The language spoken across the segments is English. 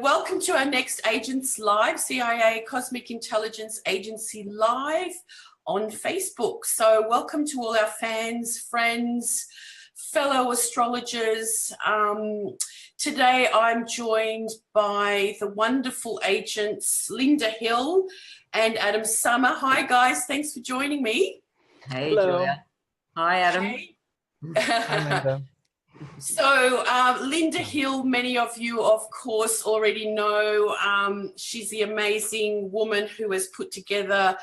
Welcome to our next Agents Live, CIA Cosmic Intelligence Agency Live on Facebook. So welcome to all our fans, friends, fellow astrologers. Today I'm joined by the wonderful agents Lynda Hill and Adam Sommer. Hi guys, thanks for joining me. Hey, Julia. Hi, Adam. Hey. Hi, Lynda. So Lynda Hill, many of you, of course, already know. She's the amazing woman who has put together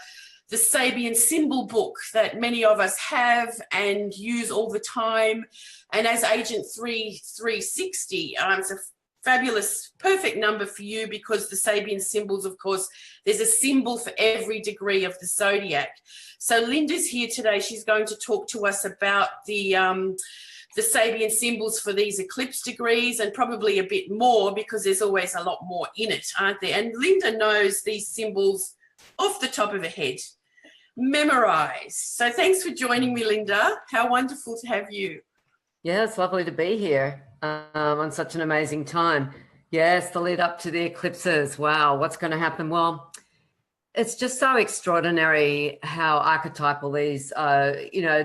the Sabian symbol book that many of us have and use all the time. And as Agent 360, it's a fabulous, perfect number for you because the Sabian symbols, of course, there's a symbol for every degree of the zodiac. So Lynda's here today. She's going to talk to us about the Sabian symbols for these eclipse degrees and probably a bit more because there's always a lot more in it, aren't there? And Lynda knows these symbols off the top of her head, memorized. So thanks for joining me, Lynda. How wonderful to have you. Yeah, it's lovely to be here on such an amazing time. Yes, the lead up to the eclipses. Wow, what's going to happen? Well, it's just so extraordinary how archetypal these,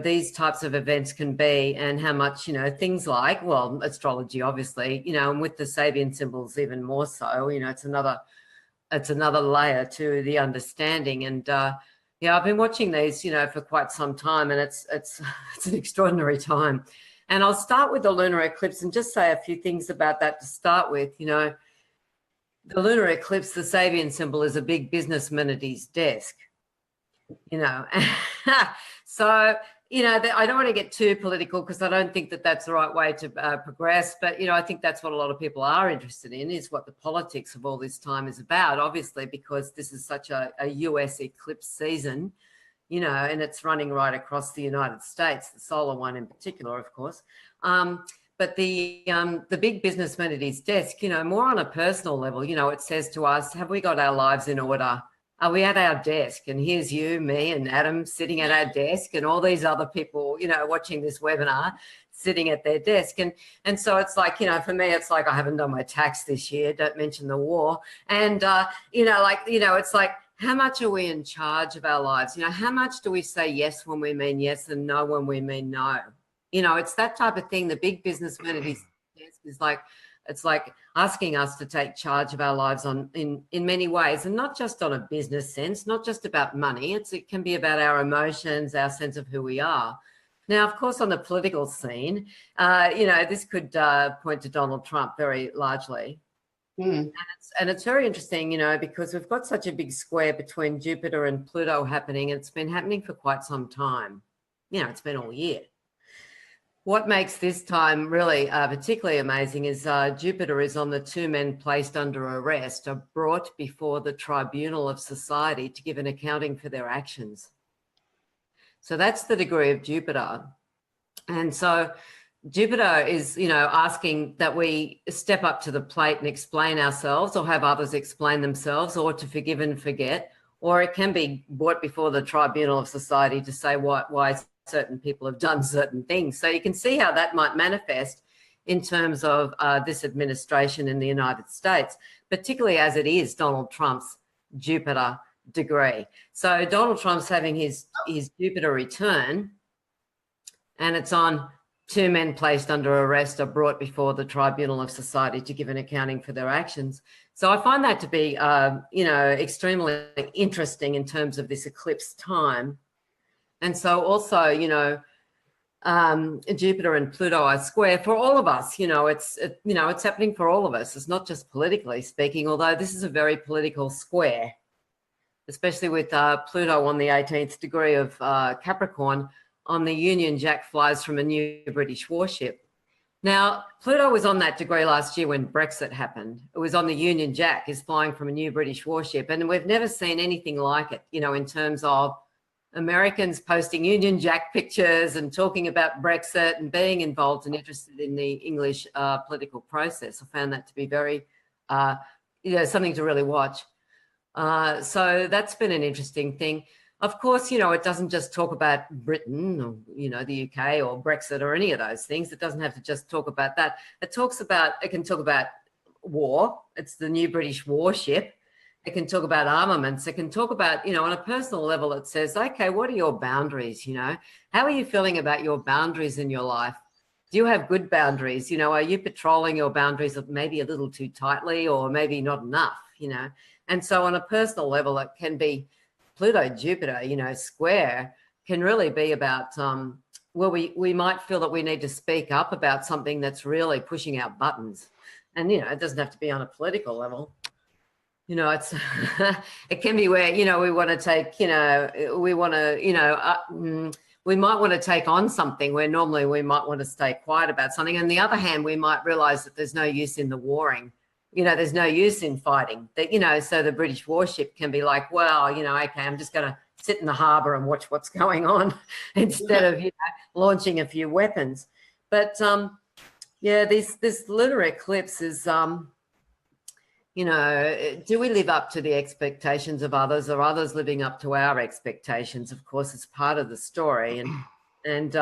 these types of events can be, and how much, things like, well, astrology, obviously, and with the Sabian symbols even more so, it's another layer to the understanding. And I've been watching these, for quite some time, and it's an extraordinary time. And I'll start with the lunar eclipse and just say a few things about that to start with. The lunar eclipse, the Sabian symbol, is a big businessman at his desk, So, I don't want to get too political because I don't think that that's the right way to progress. But, I think that's what a lot of people are interested in, is what the politics of all this time is about, obviously, because this is such a US eclipse season, and it's running right across the United States, the solar one in particular, of course. But the big businessman at his desk, more on a personal level, it says to us, have we got our lives in order? Are we at our desk? And here's you, me and Adam sitting at our desk, and all these other people, watching this webinar sitting at their desk. And so it's like, for me, it's like I haven't done my tax this year, don't mention the war. And, it's like, how much are we in charge of our lives? How much do we say yes when we mean yes and no when we mean no? It's that type of thing. The big businessman at his desk is like, it's like asking us to take charge of our lives in many ways, and not just on a business sense, not just about money. It can be about our emotions, our sense of who we are. Now, of course, on the political scene, this could point to Donald Trump very largely. And it's very interesting, because we've got such a big square between Jupiter and Pluto happening, and it's been happening for quite some time. It's been all year. What makes this time really particularly amazing is Jupiter is on the two men placed under arrest, are brought before the tribunal of society to give an accounting for their actions. So that's the degree of Jupiter. And so Jupiter is, asking that we step up to the plate and explain ourselves, or have others explain themselves, or to forgive and forget, or it can be brought before the tribunal of society to say why certain people have done certain things. So you can see how that might manifest in terms of this administration in the United States, particularly as it is Donald Trump's Jupiter degree. So Donald Trump's having his Jupiter return, and it's on two men placed under arrest are brought before the tribunal of society to give an accounting for their actions. So I find that to be, extremely interesting in terms of this eclipse time. And so also, Jupiter and Pluto are square for all of us. It's happening for all of us. It's not just politically speaking, although this is a very political square, especially with Pluto on the 18th degree of Capricorn. On the Union Jack flies from a new British warship. Now, Pluto was on that degree last year when Brexit happened. It was on the Union Jack, is flying from a new British warship. And we've never seen anything like it, in terms of Americans posting Union Jack pictures and talking about Brexit and being involved and interested in the English political process. I found that to be very, something to really watch. So that's been an interesting thing. Of course, it doesn't just talk about Britain or, the UK or Brexit or any of those things. It doesn't have to just talk about that. It can talk about war. It's the new British warship. It can talk about armaments. It can talk about, on a personal level, it says, okay, what are your boundaries? How are you feeling about your boundaries in your life? Do you have good boundaries? Are you patrolling your boundaries maybe a little too tightly or maybe not enough, And so on a personal level, it can be Pluto, Jupiter, square can really be about, we might feel that we need to speak up about something that's really pushing our buttons. And, it doesn't have to be on a political level. It's it can be where, we want to take, we want to, we might want to take on something where normally we might want to stay quiet about something. On the other hand, we might realize that there's no use in the warring. There's no use in fighting. That, so the British warship can be like, well, okay, I'm just going to sit in the harbour and watch what's going on instead of, launching a few weapons. But, this lunar eclipse is, do we live up to the expectations of others, or others living up to our expectations? Of course, it's part of the story. And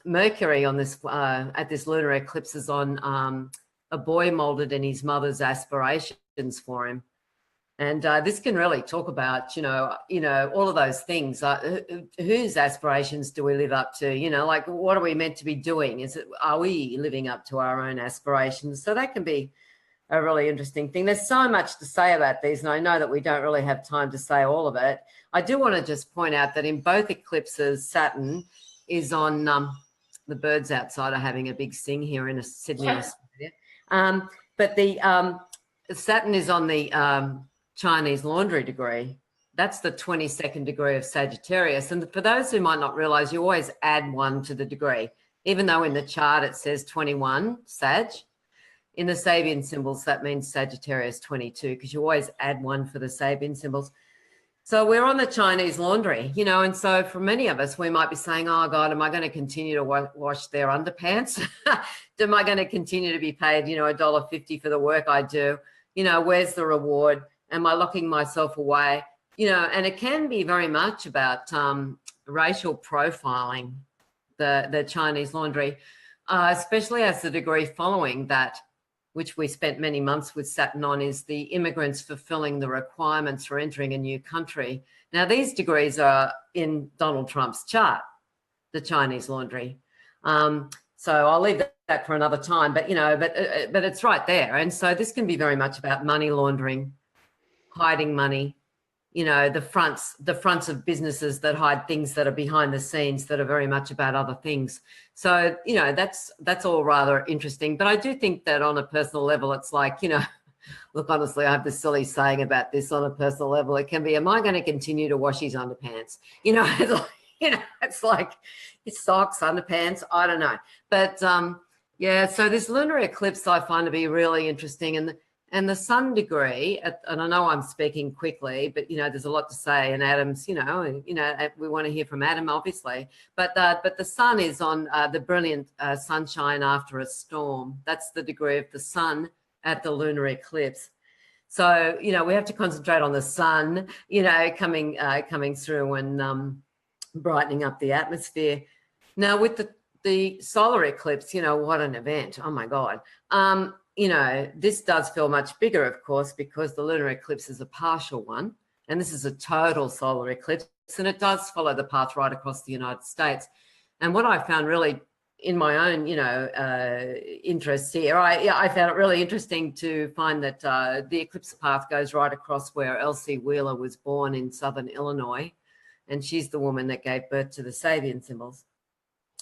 Mercury on this at this lunar eclipse is on a boy molded in his mother's aspirations for him. And this can really talk about, all of those things. Whose aspirations do we live up to? Like, what are we meant to be doing? Are we living up to our own aspirations? So that can be a really interesting thing. There's so much to say about these, and I know that we don't really have time to say all of it. I do want to just point out that in both eclipses, Saturn is on, the birds outside are having a big sing here in Sydney, Australia. But the Saturn is on the Chinese laundry degree. That's the 22nd degree of Sagittarius. And for those who might not realise, you always add 1 to the degree, even though in the chart it says 21 Sag. In the Sabian symbols, that means Sagittarius 22, because you always add 1 for the Sabian symbols. So we're on the Chinese laundry, and so for many of us, we might be saying, oh, God, am I going to continue to wash their underpants? Am I going to continue to be paid, $1.50 for the work I do? Where's the reward? Am I locking myself away? And it can be very much about racial profiling, the Chinese laundry, especially as the degree following that, which we spent many months with Saturn on, is the immigrants fulfilling the requirements for entering a new country. Now, these degrees are in Donald Trump's chart, the Chinese laundry. So I'll leave that for another time, but it's right there. And so this can be very much about money laundering, hiding money, the fronts of businesses that hide things that are behind the scenes that are very much about other things. So, that's all rather interesting. But I do think that on a personal level, it's like, look, honestly, I have this silly saying about this on a personal level. It can be, am I going to continue to wash his underpants? It's like his socks, underpants, I don't know. But, so this lunar eclipse I find to be really interesting. And the sun degree, and I know I'm speaking quickly, but, there's a lot to say. And Adam's, we want to hear from Adam, obviously. But the sun is on the brilliant sunshine after a storm. That's the degree of the sun at the lunar eclipse. So, we have to concentrate on the sun, coming through and brightening up the atmosphere. Now, with the solar eclipse, what an event. Oh, my God. This does feel much bigger, of course, because the lunar eclipse is a partial one, and this is a total solar eclipse, and it does follow the path right across the United States. And what I found really in my own, interests here, I found it really interesting to find that the eclipse path goes right across where Elsie Wheeler was born in southern Illinois, and she's the woman that gave birth to the Sabian symbols.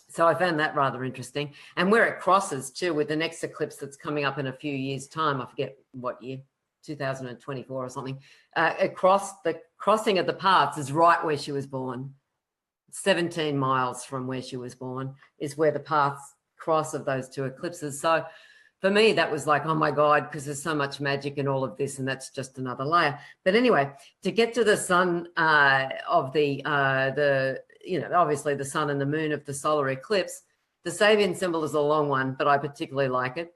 So I found that rather interesting. And where it crosses too with the next eclipse that's coming up in a few years' time, I forget what year, 2024 or something, the crossing of the paths is right where she was born. 17 miles from where she was born is where the paths cross of those two eclipses. So for me, that was like, oh my God, because there's so much magic in all of this, and that's just another layer. But anyway, to get to the sun of obviously the sun and the moon of the solar eclipse, the Sabian symbol is a long one, but I particularly like it.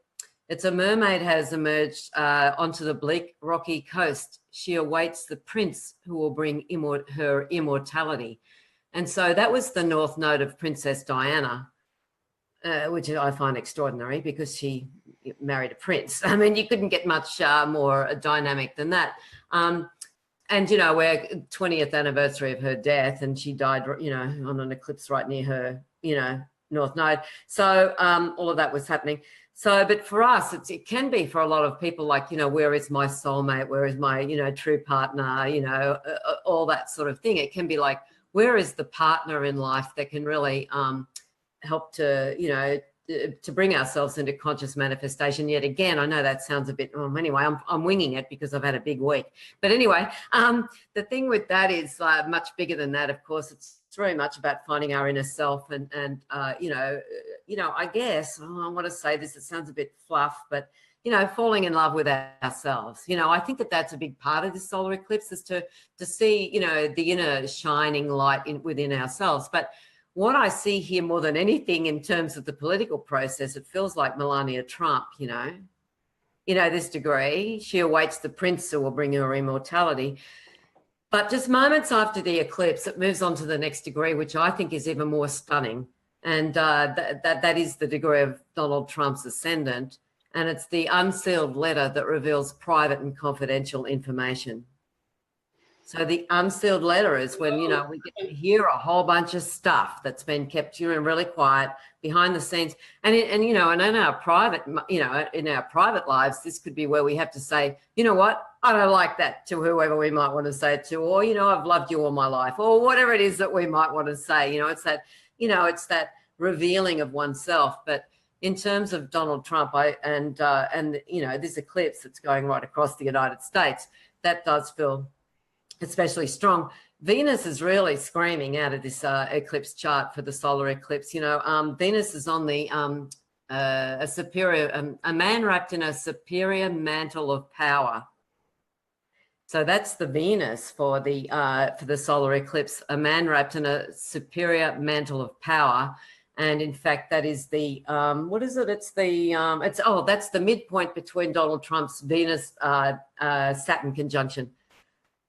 It's a mermaid has emerged onto the bleak, rocky coast. She awaits the prince who will bring her immortality. And so that was the north node of Princess Diana, which I find extraordinary because she, married a prince. I mean, you couldn't get much more dynamic than that. And, you know, we're 20th anniversary of her death, and she died, you know, on an eclipse right near her, you know, North Node. So all of that was happening. So, but for us, it can be for a lot of people like, you know, where is my soulmate? Where is my, you know, true partner? You know, all that sort of thing. It can be like, where is the partner in life that can really help to, you know, to bring ourselves into conscious manifestation. Yet again, I know that sounds a bit, anyway, I'm winging it because I've had a big week. But anyway, the thing with that is much bigger than that. Of course, it's very much about finding our inner self and you know, I guess, I want to say this, it sounds a bit fluff, but, you know, falling in love with ourselves. You know, I think that that's a big part of this solar eclipse, is to see, you know, the inner shining light within ourselves. But what I see here more than anything in terms of the political process, it feels like Melania Trump, you know, this degree. She awaits the prince who will bring her immortality. But just moments after the eclipse, it moves on to the next degree, which I think is even more stunning. And that is the degree of Donald Trump's ascendant. And it's the unsealed letter that reveals private and confidential information. So the unsealed letter is when, you know, we get to hear a whole bunch of stuff that's been kept, you know, really quiet behind the scenes. And you know, and in our private, you know, in our private lives, this could be where we have to say, you know what, I don't like that, to whoever we might want to say it to, or, you know, I've loved you all my life, or whatever it is that we might want to say. You know, it's that, you know, it's that revealing of oneself. But in terms of Donald Trump, and you know, this eclipse that's going right across the United States, that does feel especially strong. Venus is really screaming out of this eclipse chart for the solar eclipse. You know, Venus is on the a man wrapped in a superior mantle of power. So that's the Venus for the solar eclipse, a man wrapped in a superior mantle of power. And in fact, that is the what is it? It's the that's the midpoint between Donald Trump's Venus Saturn conjunction.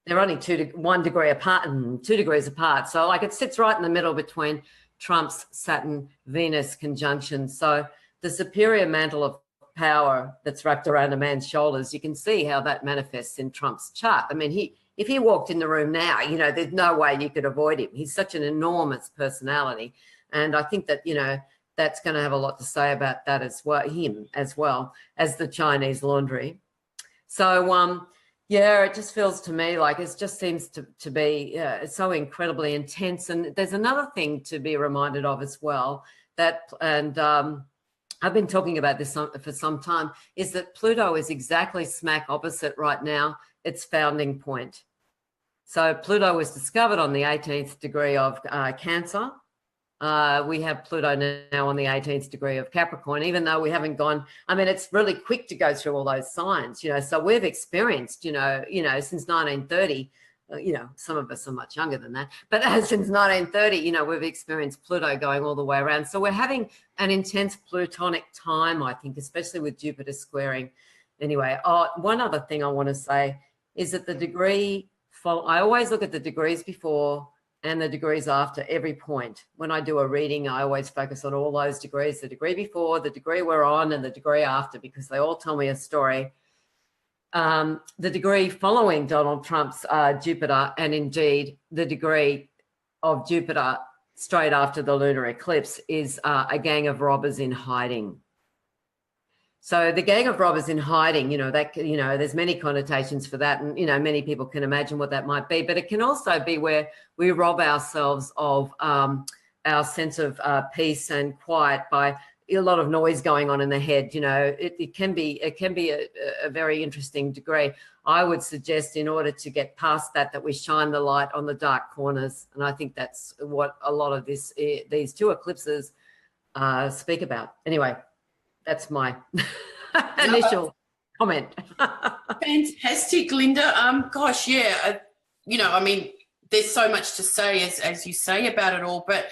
They're only 1 degree apart and 2 degrees apart. So like it sits right in the middle between Trump's Saturn Venus conjunction. So the superior mantle of power that's wrapped around a man's shoulders, you can see how that manifests in Trump's chart. I mean, if he walked in the room now, you know, there's no way you could avoid him. He's such an enormous personality. And I think that, you know, that's going to have a lot to say about that as well, him as well as the Chinese laundry. So, yeah, it just feels to me like it just seems to be so incredibly intense. And there's another thing to be reminded of as well, that, and I've been talking about this for some time, is that Pluto is exactly smack opposite right now its founding point. So Pluto was discovered on the 18th degree of Cancer. We have Pluto now on the 18th degree of Capricorn, even though we haven't gone, I mean, it's really quick to go through all those signs, you know, so we've experienced, you know, since 1930, you know, some of us are much younger than that, but since 1930, you know, we've experienced Pluto going all the way around. So we're having an intense plutonic time, I think, especially with Jupiter squaring. Anyway, one other thing I want to say is that the degree, I always look at the degrees before and the degrees after every point. When I do a reading, I always focus on all those degrees, the degree before, the degree we're on, and the degree after, because they all tell me a story. The degree following Donald Trump's Jupiter, and indeed the degree of Jupiter straight after the lunar eclipse, is a gang of robbers in hiding. So the gang of robbers in hiding, you know, that, you know, there's many connotations for that. And, you know, many people can imagine what that might be, but it can also be where we rob ourselves of our sense of peace and quiet by a lot of noise going on in the head. You know, it can be a very interesting degree. I would suggest, in order to get past that we shine the light on the dark corners. And I think that's what a lot of these two eclipses speak about. Anyway, that's my initial comment. Fantastic, Lynda. Gosh, yeah. You know, I mean, there's so much to say, as you say, about it all. But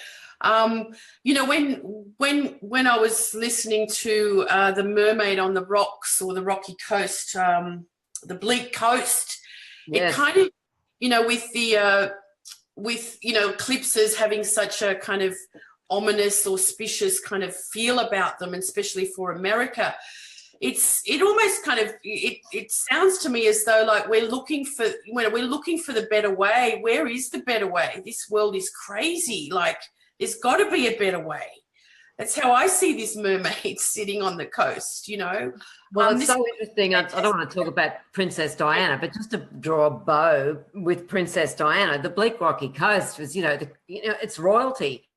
you know, when I was listening to the Mermaid on the Rocks, or the Rocky Coast, the Bleak Coast, yes. It kind of, you know, with you know, eclipses having such a kind of ominous, auspicious kind of feel about them, especially for America, it almost kind of it sounds to me as though like we're looking for the better way. Where is the better way? This world is crazy. Like there's got to be a better way. That's how I see this mermaid sitting on the coast, you know. Well, it's so interesting. I don't want to talk about Princess Diana, but just to draw a bow with Princess Diana, the bleak rocky coast was, it's royalty.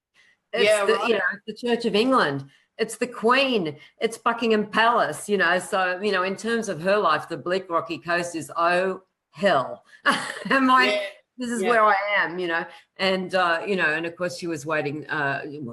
It's the Church of England. It's the Queen. It's Buckingham Palace, So, in terms of her life, the bleak rocky coast is, oh, hell. This is where I am, and, and of course she was waiting.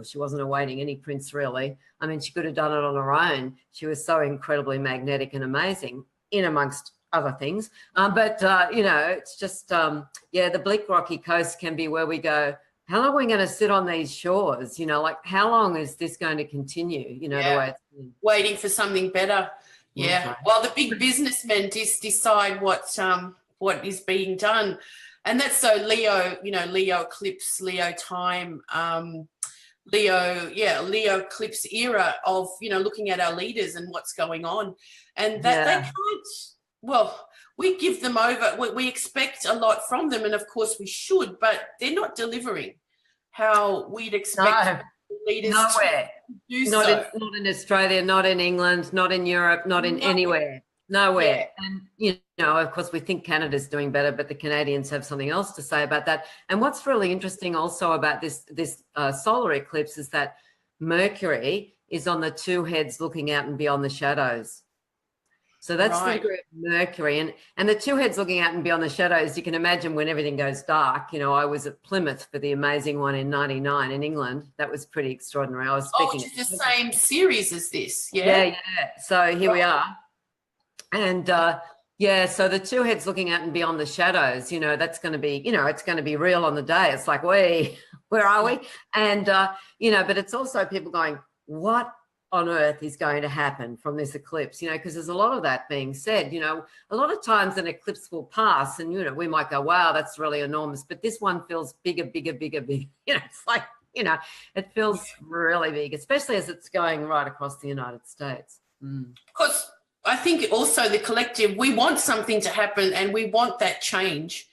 She wasn't awaiting any prince really. I mean, she could have done it on her own. She was so incredibly magnetic and amazing in amongst other things. But it's just, the bleak rocky coast can be where we go, how long are we going to sit on these shores? Like how long is this going to continue? The way it's been. Waiting for something better. Yeah. Okay. Well, the big businessmen decide what is being done. And that's so Leo, Leo eclipse, Leo time, Leo eclipse era of, looking at our leaders and what's going on. And that they can't, we give them over, we expect a lot from them, and of course we should, but they're not delivering how we'd expect leaders nowhere. To do not in Australia, not in England, not in Europe, not in anywhere. Nowhere. Yeah. And, of course, we think Canada's doing better, but the Canadians have something else to say about that. And what's really interesting also about this solar eclipse is that Mercury is on the two heads looking out and beyond the shadows. So that's the degree of Mercury. And the two heads looking out and beyond the shadows, you can imagine when everything goes dark. I was at Plymouth for the amazing one in '99 in England. That was pretty extraordinary. I was speaking. Which is the same series as this, Yeah. So here we are. And, so the two heads looking out and beyond the shadows, that's going to be, it's going to be real on the day. It's like, where are we? And, but it's also people going, what on earth is going to happen from this eclipse? Because there's a lot of that being said. A lot of times an eclipse will pass and, we might go, wow, that's really enormous. But this one feels bigger. It's like, it feels really big, especially as it's going right across the United States. Because I think also the collective, we want something to happen and we want that change.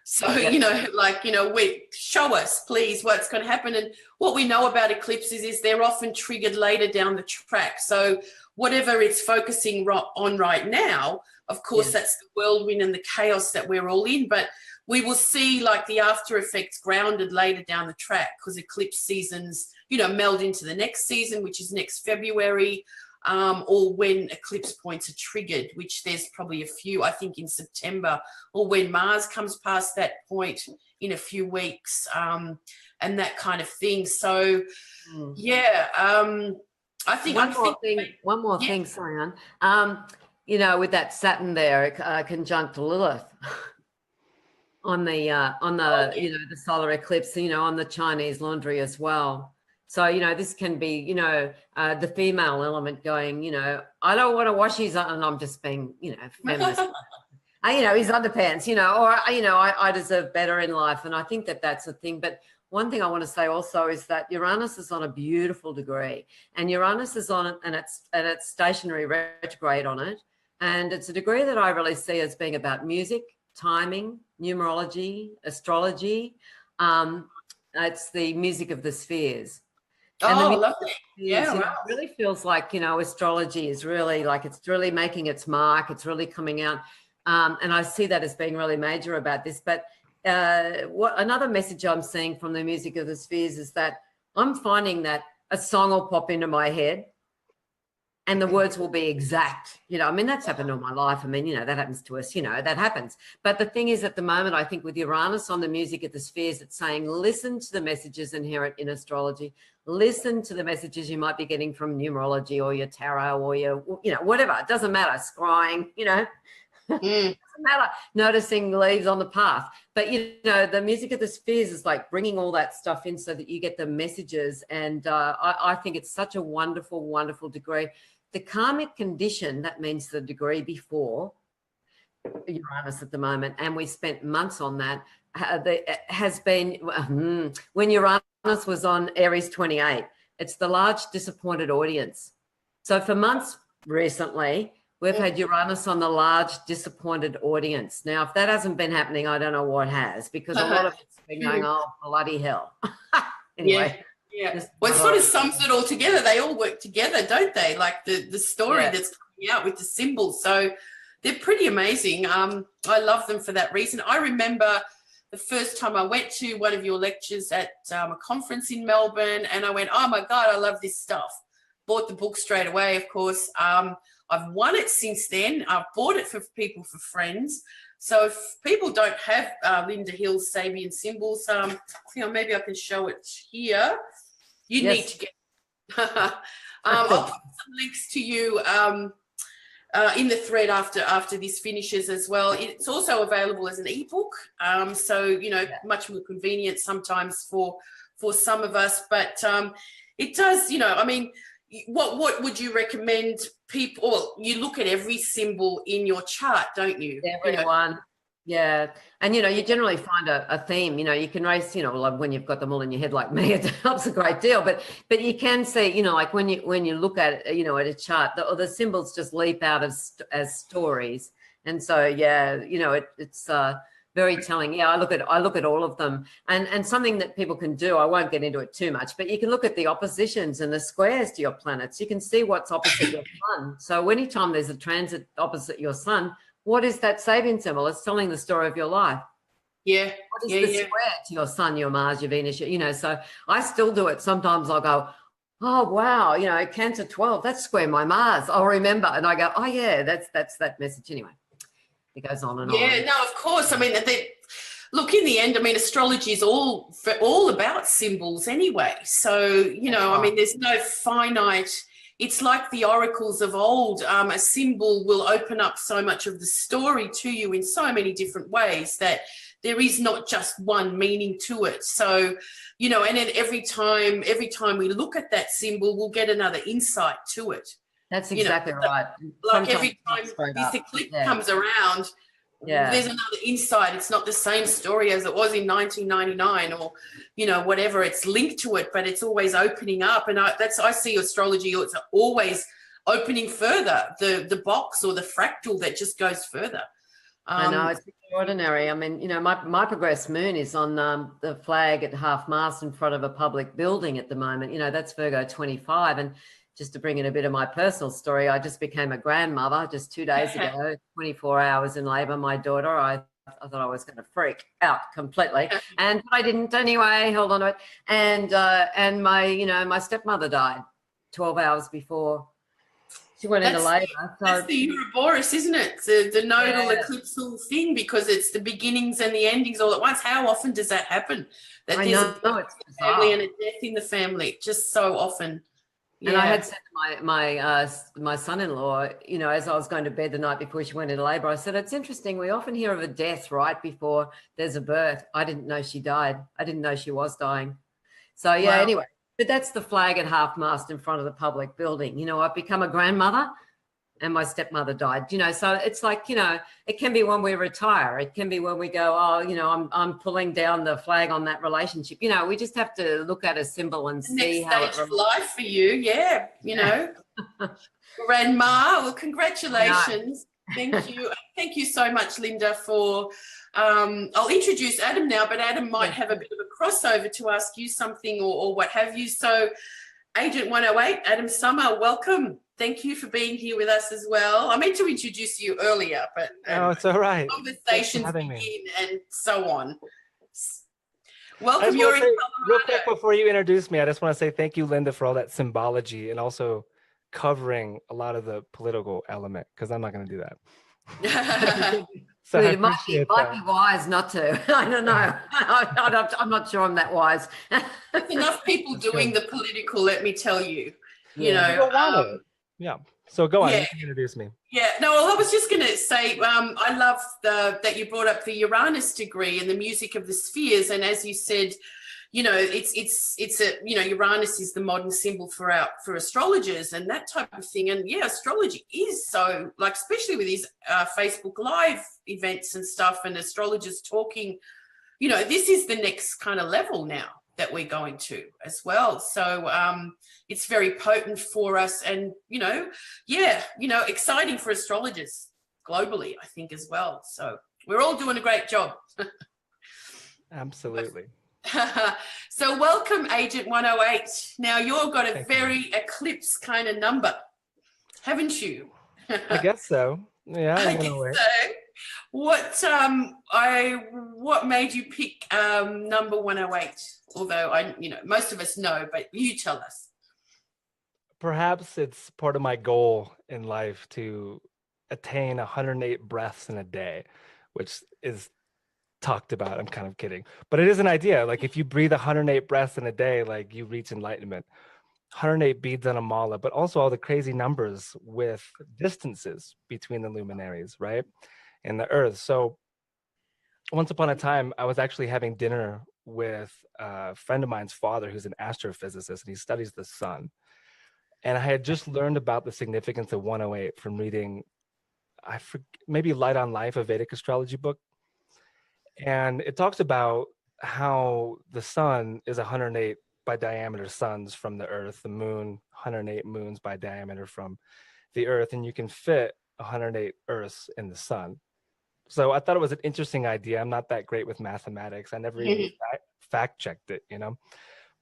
So, we show us, please, what's going to happen. And what we know about eclipses is they're often triggered later down the track. So whatever it's focusing on right now, of course, that's the whirlwind and the chaos that we're all in. But we will see like the after effects grounded later down the track because eclipse seasons, meld into the next season, which is next February. Or when eclipse points are triggered, which there's probably a few, I think in September, or when Mars comes past that point in a few weeks, and that kind of thing. So, I think one more thing, Sabian. With that Saturn there, conjunct Lilith on the the solar eclipse, on the Chinese laundry as well. So, this can be, the female element going, I don't want to wash his, and I'm just being, feminist. His underpants, or, I deserve better in life. And I think that that's a thing. But one thing I want to say also is that Uranus is on a beautiful degree, and Uranus is on it, and it's stationary retrograde on it. And it's a degree that I really see as being about music, timing, numerology, astrology. It's the music of the spheres. Lovely. It really feels like, astrology is really like it's really making its mark. It's really coming out. And I see that as being really major about this. But another message I'm seeing from the music of the spheres is that I'm finding that a song will pop into my head and the words will be exact. That's happened all my life. That happens to us, that happens. But the thing is, at the moment, I think with Uranus on the music of the spheres, it's saying, listen to the messages inherent in astrology. Listen to the messages you might be getting from numerology or your tarot or your, whatever. It doesn't matter. Scrying, doesn't matter. Noticing leaves on the path. But, the music of the spheres is like bringing all that stuff in so that you get the messages. And I think it's such a wonderful, wonderful degree. The karmic condition, that means the degree before Uranus at the moment, and we spent months on that, has been when Uranus was on Aries 28. It's the large disappointed audience. So for months, recently, we've had Uranus on the large disappointed audience. Now, if that hasn't been happening, I don't know what has, because a lot of it's been going, oh, bloody hell. Anyway. Yeah. Well, it sort of sums it all together. They all work together, don't they? Like the story that's coming out with the symbols. So they're pretty amazing. I love them for that reason. I remember the first time I went to one of your lectures at a conference in Melbourne, and I went, oh my God, I love this stuff. Bought the book straight away, of course. I've won it since then. I've bought it for people, for friends. So if people don't have Lynda Hill's Sabian symbols, maybe I can show it here. You need to get I'll put some links to you in the thread after this finishes as well. It's also available as an ebook, so much more convenient sometimes for some of us. But it does, what would you recommend people? Well, you look at every symbol in your chart, don't you? Everyone. Yeah. And, you generally find a theme, you can raise, like when you've got them all in your head like me, it helps a great deal. But you can see, like when you look at it, at a chart, the symbols just leap out as stories. And so, it's very telling. Yeah, I look at all of them. And something that people can do, I won't get into it too much, but you can look at the oppositions and the squares to your planets. You can see what's opposite your sun. So anytime there's a transit opposite your sun, what is that Sabian symbol? It's telling the story of your life. Yeah. What is the square to your sun, your Mars, your Venus? So I still do it. Sometimes I'll go, oh, wow, Cancer 12, that's square my Mars. I'll remember. And I go, oh, yeah, that's that message anyway. It goes on and on. Yeah, no, of course. Look, in the end, astrology is all about symbols anyway. So, there's no finite. It's like the oracles of old. A symbol will open up so much of the story to you in so many different ways that there is not just one meaning to it. So, and then every time we look at that symbol, we'll get another insight to it. That's exactly right. Like every time this eclipse comes around, there's another insight. It's not the same story as it was in 1999 or, whatever. It's linked to it, but it's always opening up. And I see astrology, it's always opening further, the box or the fractal that just goes further. I know, it's extraordinary. My progressed moon is on the flag at half mast in front of a public building at the moment. That's Virgo 25. And just to bring in a bit of my personal story, I just became a grandmother just 2 days ago, 24 hours in labour. My daughter, I thought I was going to freak out completely, and I didn't anyway. Hold on to it. And my stepmother died 12 hours before she went into labour. So that's the Ouroboros, isn't it? The nodal eclipsal thing, because it's the beginnings and the endings all at once. How often does that happen? That there's a family and a death in the family, just so often. Yeah. And I had said to my son-in-law, as I was going to bed the night before she went into labour, I said, it's interesting, we often hear of a death right before there's a birth. I didn't know she died. I didn't know she was dying. So, anyway, but that's the flag at half-mast in front of the public building. I've become a grandmother and my stepmother died, so it's like, it can be when we retire. It can be when we go, I'm pulling down the flag on that relationship. We just have to look at a symbol and see how next stage of life for you. Yeah. Grandma, well, congratulations. Thank you. Thank you so much, Lynda, for, I'll introduce Adam now, but Adam might have a bit of a crossover to ask you something or what have you. So Agent 108, Adam Sommer, welcome. Thank you for being here with us as well. I meant to introduce you earlier, but it's all right. Conversations begin and so on. Welcome. You're in Colorado. Real quick before you introduce me, I just want to say thank you, Lynda, for all that symbology and also covering a lot of the political element, because I'm not going to do that. So it might be wise not to. I don't know. I'm not sure I'm that wise. There's enough people doing the political, let me tell you. Yeah. So go on. You can introduce me. Yeah. No, well, I was just going to say, I love that you brought up the Uranus degree and the music of the spheres. And as you said, Uranus is the modern symbol for astrologers and that type of thing. And astrology is so, like, especially with these Facebook Live events and stuff and astrologers talking, this is the next kind of level now. that we're going to as well. So it's very potent for us, and exciting for astrologers globally, I think, as well. So we're all doing a great job. Absolutely. So welcome, Agent 108. Now you've got a very eclipse kind of number, haven't you? I guess so. Yeah, I guess so. What made you pick number 108? Although most of us know, but you tell us. Perhaps it's part of my goal in life to attain 108 breaths in a day, which is talked about. I'm kind of kidding, but it is an idea. Like if you breathe 108 breaths in a day, like you reach enlightenment. 108 beads on a mala, but also all the crazy numbers with distances between the luminaries, right? And the earth. So once upon a time, I was actually having dinner with a friend of mine's father, who's an astrophysicist, and he studies the sun. And I had just learned about the significance of 108 from reading, maybe Light on Life, a Vedic astrology book. And it talks about how the sun is 108 by diameter suns from the earth, the moon, 108 moons by diameter from the earth, and you can fit 108 earths in the sun. So I thought it was an interesting idea. I'm not that great with mathematics. I never even fact checked it,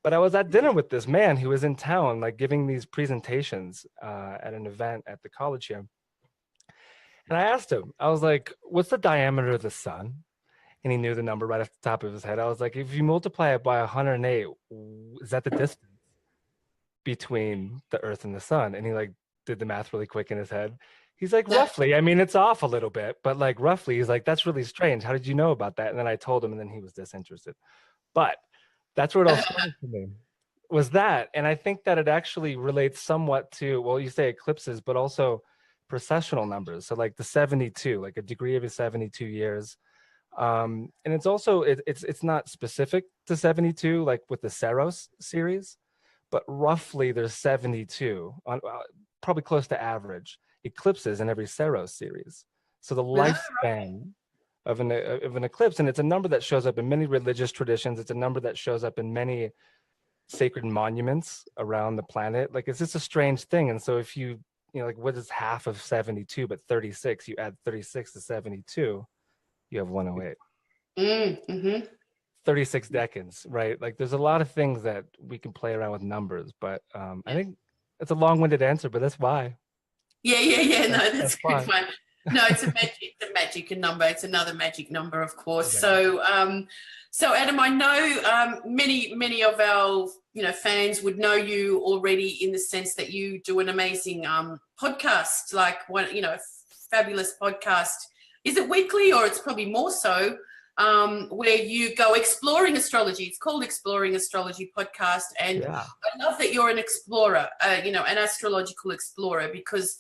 But I was at dinner with this man who was in town, like giving these presentations at an event at the college here. And I asked him, I was like, what's the diameter of the sun? And he knew the number right off the top of his head. I was like, if you multiply it by 108, is that the distance between the earth and the sun? And he like did the math really quick in his head. He's like, roughly. I mean, it's off a little bit, but like roughly, he's like, that's really strange. How did you know about that? And then I told him, and then he was disinterested. But that's where it all started for me, was that. And I think that it actually relates somewhat to, well, you say eclipses, but also precessional numbers. So like the 72, like a degree of 72 years. And it's also, it's not specific to 72, like with the Saros series, but roughly there's 72, on probably close to average, eclipses in every Saros series. So the lifespan of an eclipse, and it's a number that shows up in many religious traditions. It's a number that shows up in many sacred monuments around the planet. Like it's just a strange thing. And so if you like, what is half of 72 but 36? You add 36 to 72, you have 108. 36 decades, right? Like there's a lot of things that we can play around with numbers, but I think it's a long-winded answer, but that's why. Yeah. No, that's a good one. No, it's a magic number. It's another magic number, of course. Yeah. So Adam, I know many of our fans would know you already, in the sense that you do an amazing podcast, like one fabulous podcast. Is it weekly, or it's probably more so, where you go exploring astrology? It's called Exploring Astrology Podcast, and I love that you're an explorer, an astrological explorer, because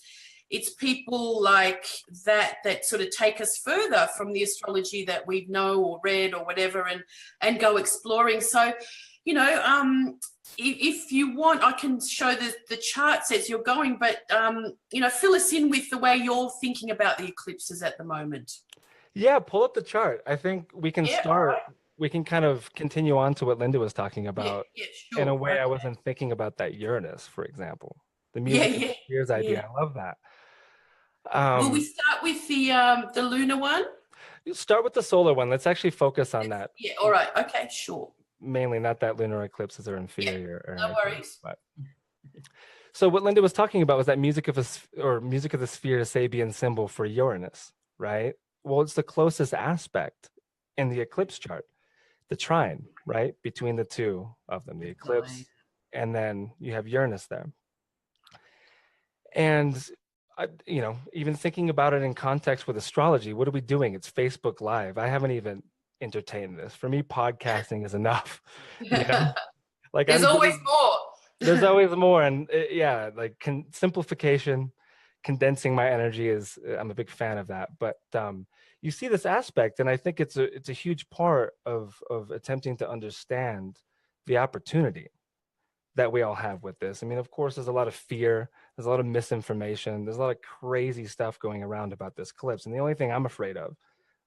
it's people like that sort of take us further from the astrology that we know or read or whatever, and go exploring. So, if you want, I can show the charts as you're going, but fill us in with the way you're thinking about the eclipses at the moment. Yeah, pull up the chart. I think we can start. Right. We can kind of continue on to what Lynda was talking about. Sure. In a way, I wasn't thinking about that Uranus, for example. The music spheres idea. I love that. Will we start with the lunar one? Start with the solar one. Let's actually focus on that. Yeah. All right. Okay. Sure. Mainly, not that lunar eclipses are inferior. Yeah, no worries. But. So what Lynda was talking about was that music of the sphere Sabian symbol for Uranus, right? Well, it's the closest aspect in the eclipse chart, the trine, right? Between the two of them, the eclipse, and then you have Uranus there. And, even thinking about it in context with astrology, what are we doing? It's Facebook Live. I haven't even entertained this. For me, podcasting is enough. Like there's always more. There's always more. And simplification, condensing my energy I'm a big fan of that. But you see this aspect, and I think it's a huge part of attempting to understand the opportunity that we all have with this. I mean, of course, there's a lot of fear, there's a lot of misinformation, there's a lot of crazy stuff going around about this eclipse. And the only thing I'm afraid of,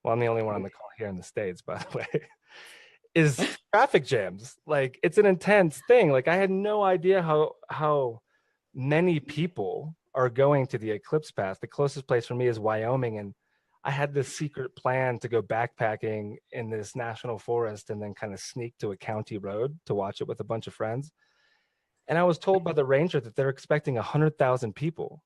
well, I'm the only one on the call here in the States, by the way, is traffic jams. Like, it's an intense thing. Like, I had no idea how many people are going to the Eclipse Pass. The closest place for me is Wyoming, and I had this secret plan to go backpacking in this national forest and then kind of sneak to a county road to watch it with a bunch of friends. And I was told by the ranger that they're expecting 100,000 people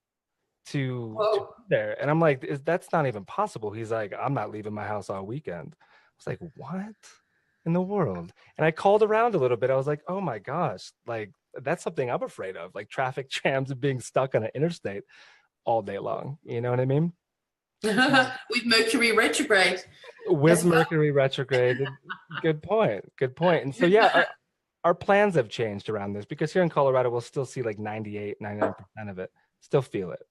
to Whoa. be there. And I'm like, that's not even possible. He's like, I'm not leaving my house all weekend. I was like, what in the world? And I called around a little bit. I was like, oh my gosh, like, that's something I'm afraid of, like traffic jams and being stuck on an interstate all day long. You know what I mean? With Mercury retrograde. With Mercury retrograde. Good point. Good point. And so, yeah, our plans have changed around this, because here in Colorado, we'll still see like 98, 99% of it, still feel it.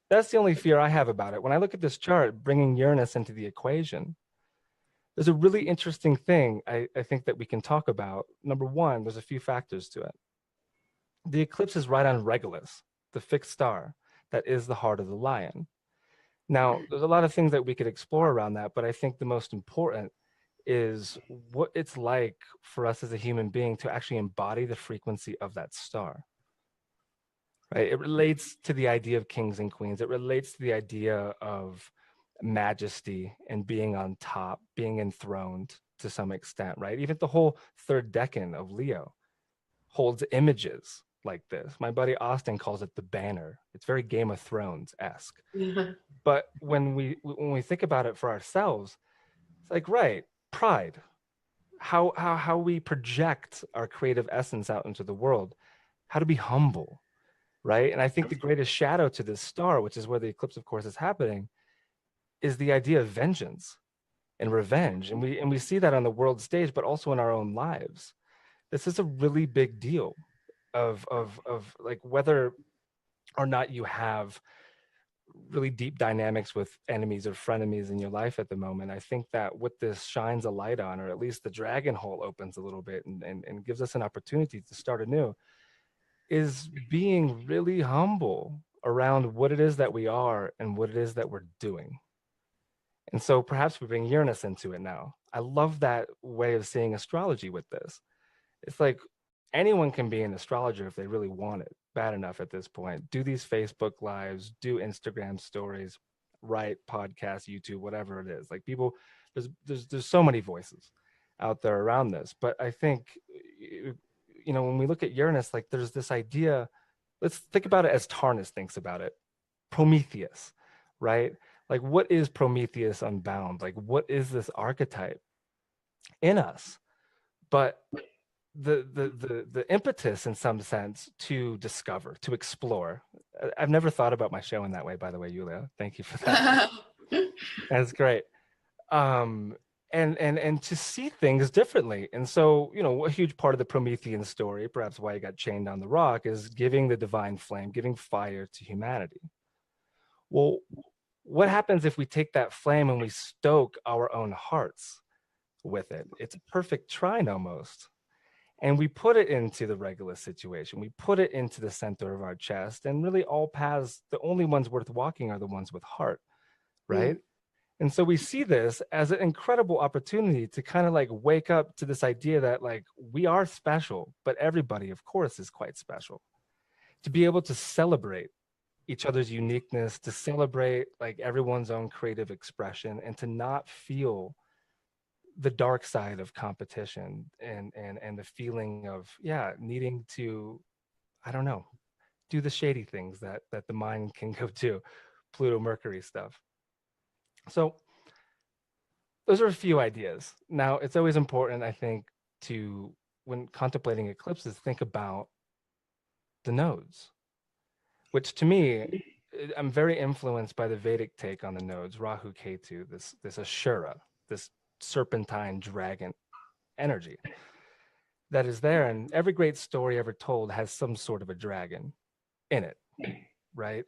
That's the only fear I have about it. When I look at this chart, bringing Uranus into the equation, there's a really interesting thing I think that we can talk about. Number one, there's a few factors to it. The eclipse is right on Regulus, the fixed star that is the heart of the lion. Now, there's a lot of things that we could explore around that, but I think the most important is what it's like for us as a human being to actually embody the frequency of that star. Right? It relates to the idea of kings and queens. It relates to the idea of majesty and being on top, being enthroned to some extent, right? Even the whole third decan of Leo holds images like this. My buddy Austin calls it the banner. It's very Game of Thrones-esque. But when we think about it for ourselves, it's like, right, pride, how we project our creative essence out into the world, how to be humble, right? And I think the greatest shadow to this star, which is where the eclipse, of course, is happening, is the idea of vengeance and revenge. And we see that on the world stage, but also in our own lives. This is a really big deal of like whether or not you have really deep dynamics with enemies or frenemies in your life at the moment. I think that what this shines a light on, or at least the dragon hole opens a little bit and gives us an opportunity to start anew, is being really humble around what it is that we are and what it is that we're doing. And so perhaps we bring Uranus into it now. I love that way of seeing astrology with this. It's like anyone can be an astrologer if they really want it bad enough at this point. Do these Facebook lives, do Instagram stories, write podcasts, YouTube, whatever it is. Like, people, there's so many voices out there around this. But I think, you know, when we look at Uranus, like, there's this idea, let's think about it as Tarnas thinks about it. Prometheus, right? Like, what is Prometheus unbound? Like, what is this archetype in us? But the impetus, in some sense, to discover, to explore. I've never thought about my show in that way, by the way, Julija. Thank you for that. That's great. And to see things differently. And so, you know, a huge part of the Promethean story, perhaps why he got chained on the rock, is giving the divine flame, giving fire to humanity. Well, what happens if we take that flame and we stoke our own hearts with it? It's a perfect trine almost. And we put it into the Regulus situation. We put it into the center of our chest, and really all paths, the only ones worth walking are the ones with heart, right? And so we see this as an incredible opportunity to kind of like wake up to this idea that, like, we are special, but everybody, of course, is quite special. To be able to celebrate each other's uniqueness, to celebrate like everyone's own creative expression, and to not feel the dark side of competition and the feeling of, yeah, needing to, I don't know, do the shady things that the mind can go to, Pluto, Mercury stuff. So those are a few ideas. Now, it's always important, I think, to, when contemplating eclipses, think about the nodes, which to me, I'm very influenced by the Vedic take on the nodes, Rahu Ketu, this Ashura, this serpentine dragon energy that is there. And every great story ever told has some sort of a dragon in it, right?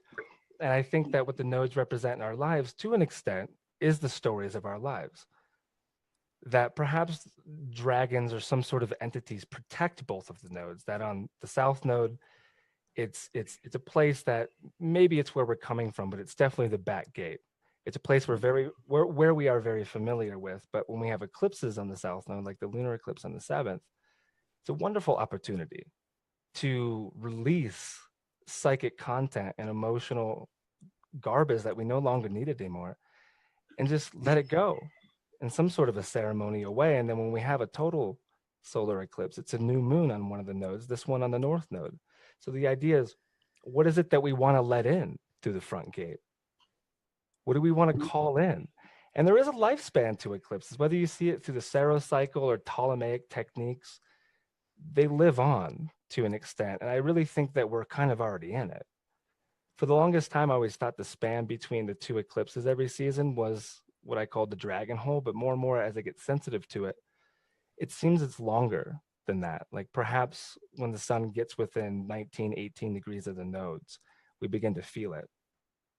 And I think that what the nodes represent in our lives, to an extent, is the stories of our lives. That perhaps dragons or some sort of entities protect both of the nodes. That on the south node, it's a place that maybe it's where we're coming from, but it's definitely the back gate. It's a place where we are very familiar with. But when we have eclipses on the south node, like the lunar eclipse on the 7th, it's a wonderful opportunity to release psychic content and emotional garbage that we no longer needed anymore, and just let it go in some sort of a ceremonial way. And then when we have a total solar eclipse, it's a new moon on one of the nodes, this one on the north node. So the idea is, what is it that we want to let in through the front gate? What do we want to call in? And there is a lifespan to eclipses, whether you see it through the Saros cycle or Ptolemaic techniques, they live on to an extent. And I really think that we're kind of already in it. For the longest time, I always thought the span between the 2 eclipses every season was what I called the dragon hole, but more and more as I get sensitive to it, it seems it's longer than that. Like perhaps when the sun gets within 19, 18 degrees of the nodes, we begin to feel it.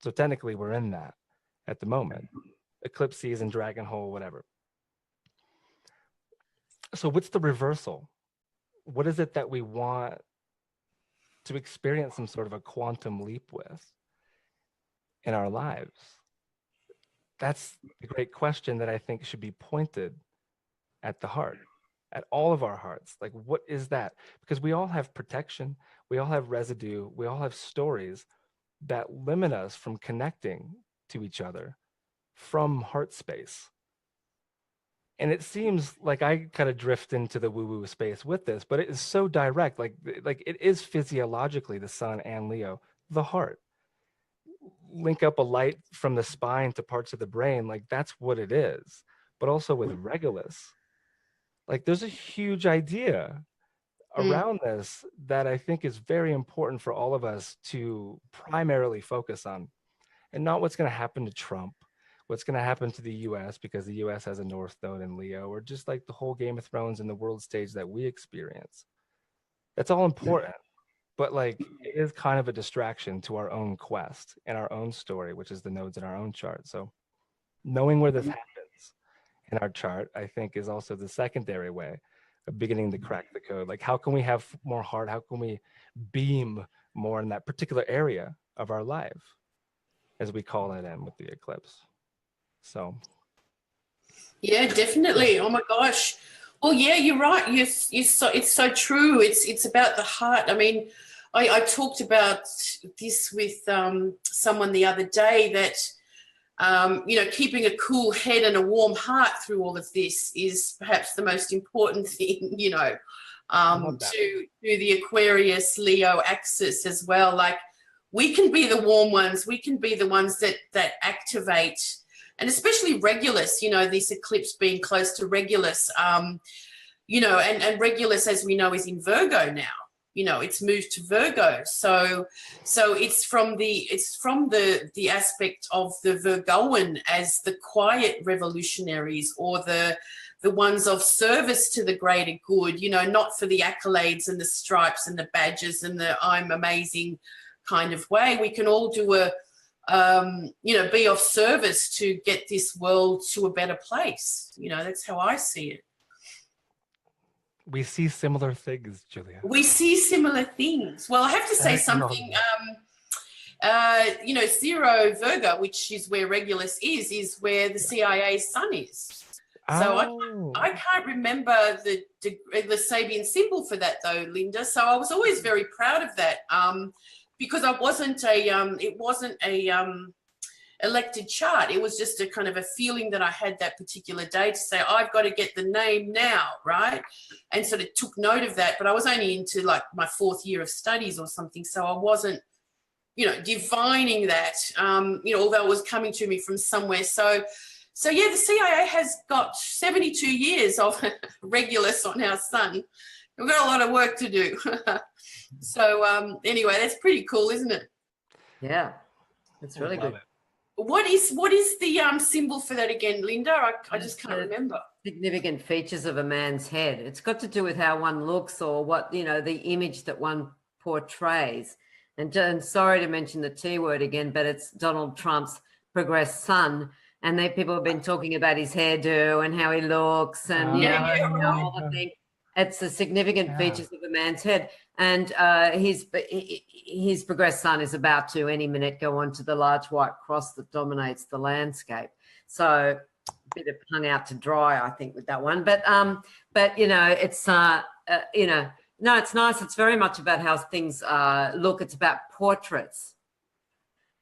So technically we're in that at the moment. Eclipse season, dragon hole, whatever. So what's the reversal? What is it that we want to experience some sort of a quantum leap with in our lives? That's a great question that I think should be pointed at the heart, at all of our hearts. Like, what is that? Because we all have protection, we all have residue, we all have stories that limit us from connecting to each other from heart space. And it seems like I kind of drift into the woo-woo space with this, but it is so direct. Like it is physiologically the sun and Leo, the heart. Link up a light from the spine to parts of the brain, like that's what it is. But also with Regulus, like there's a huge idea around this that I think is very important for all of us to primarily focus on, and not what's going to happen to Trump, what's going to happen to the US because the US has a North Node in Leo, or just like the whole Game of Thrones and the world stage that we experience. That's all important, but like it is kind of a distraction to our own quest and our own story, which is the nodes in our own chart. So knowing where this happens in our chart, I think, is also the secondary way of beginning to crack the code. Like, how can we have more heart? How can we beam more in that particular area of our life as we call it in with the eclipse? So. Yeah, definitely. Oh my gosh. Well, yeah, you're right. It's so true. It's about the heart. I mean, I talked about this with someone the other day that, keeping a cool head and a warm heart through all of this is perhaps the most important thing, to the Aquarius Leo axis as well. Like, we can be the warm ones. We can be the ones that activate, and especially Regulus, this eclipse being close to Regulus, and Regulus, as we know, is in Virgo now. It's moved to Virgo. So it's from the aspect of the Virgoan as the quiet revolutionaries, or the ones of service to the greater good, not for the accolades and the stripes and the badges and the I'm amazing kind of way. We can all do be of service to get this world to a better place. That's how I see it. We see similar things, Julia. We see similar things. Well, I have to say something. Zero Virgo, which is where Regulus is where the CIA's sun is. So I can't remember the Sabian symbol for that though, Lynda. So I was always very proud of that, because it wasn't a elected chart. It was just a kind of a feeling that I had that particular day to say, I've got to get the name now, right? And sort of took note of that. But I was only into like my 4th year of studies or something, so I wasn't, divining that, although it was coming to me from somewhere. So yeah, the CIA has got 72 years of Regulus on our sun. We've got a lot of work to do. So anyway, that's pretty cool, isn't it? Yeah, it's really good. What is the symbol for that again, Lynda? I just can't remember. Significant features of a man's head. It's got to do with how one looks, or what, the image that one portrays. And sorry to mention the T word again, but it's Donald Trump's progressed son. And people have been talking about his hairdo and how he looks and, all the things. It's the significant features of a man's head. And his progressed sun is about to any minute go on to the large white cross that dominates the landscape. So a bit of hung out to dry, I think, with that one. But you know, it's you know, no, it's nice. It's very much about how things look. It's about portraits.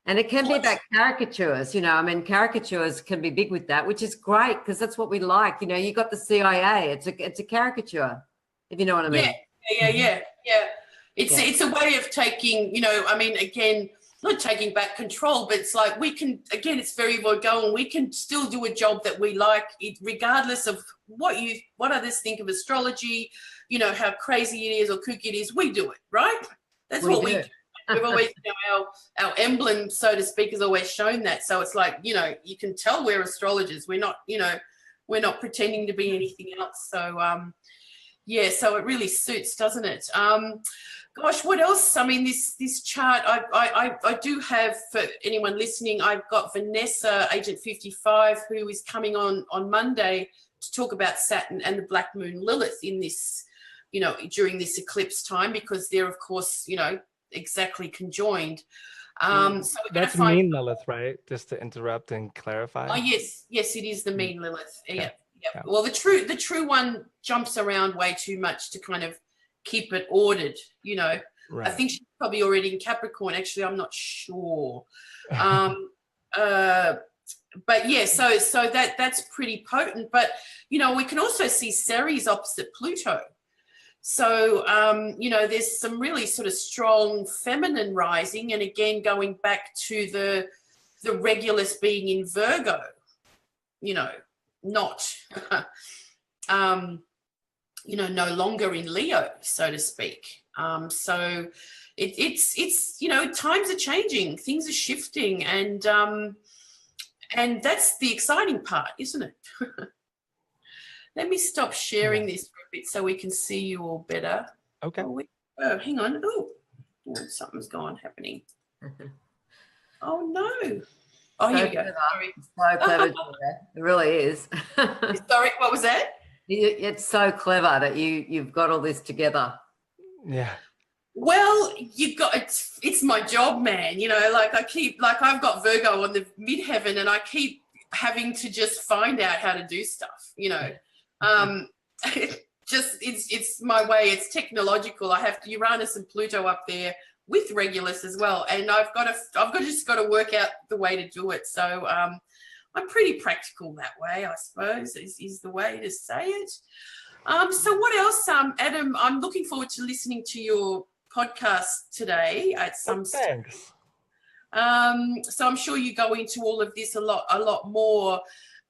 And it can be about caricatures, you know. I mean, caricatures can be big with that, which is great because that's what we like. You know, you got the CIA. It's a caricature, if you know what I mean. Yeah. It's a way of taking, you know, I mean, again, not taking back control, but it's like we can, again, it's very going. We can still do a job that we like, regardless of what others think of astrology, you know, how crazy it is or kooky it is. We do it, right? That's what we do. We've always, you know, our emblem, so to speak, has always shown that. So it's like, you know, you can tell we're astrologers. We're not, you know, we're not pretending to be anything else. So, yeah, so it really suits, doesn't it? Gosh, what else? I mean, this chart, I do have, for anyone listening, I've got Vanessa, Agent 55, who is coming on Monday to talk about Saturn and the Black Moon Lilith in this, you know, during this eclipse time, because they're, of course, you know, exactly conjoined. So that's mean Lilith, right? Just to interrupt and clarify. Oh yes, it is the mean Lilith. Yeah. Well, the true one jumps around way too much to kind of keep it ordered. You know, right. I think she's probably already in Capricorn. Actually, I'm not sure. But yeah, so that's pretty potent. But you know, we can also see Ceres opposite Pluto. So, you know, there's some really sort of strong feminine rising. And again, going back to the Regulus being in Virgo, you know, not, you know, no longer in Leo, so to speak. So it's, you know, times are changing, things are shifting. And that's the exciting part, isn't it? Let me stop sharing this for a bit so we can see you all better. Okay. Oh, hang on. Oh, something's happening. Oh, no. Oh, here we go. Sorry. So clever. It really is. Sorry, what was that? It's so clever that you've got all this together. Yeah. Well, it's my job, man. You know, like I've got Virgo on the midheaven and I keep having to just find out how to do stuff, you know. It's my way. It's technological. I have Uranus and Pluto up there with Regulus as well, and I've just got to work out the way to do it. So I'm pretty practical that way, I suppose, is the way to say it. So what else, Adam? I'm looking forward to listening to your podcast today at some stage. Thanks. So I'm sure you go into all of this a lot more.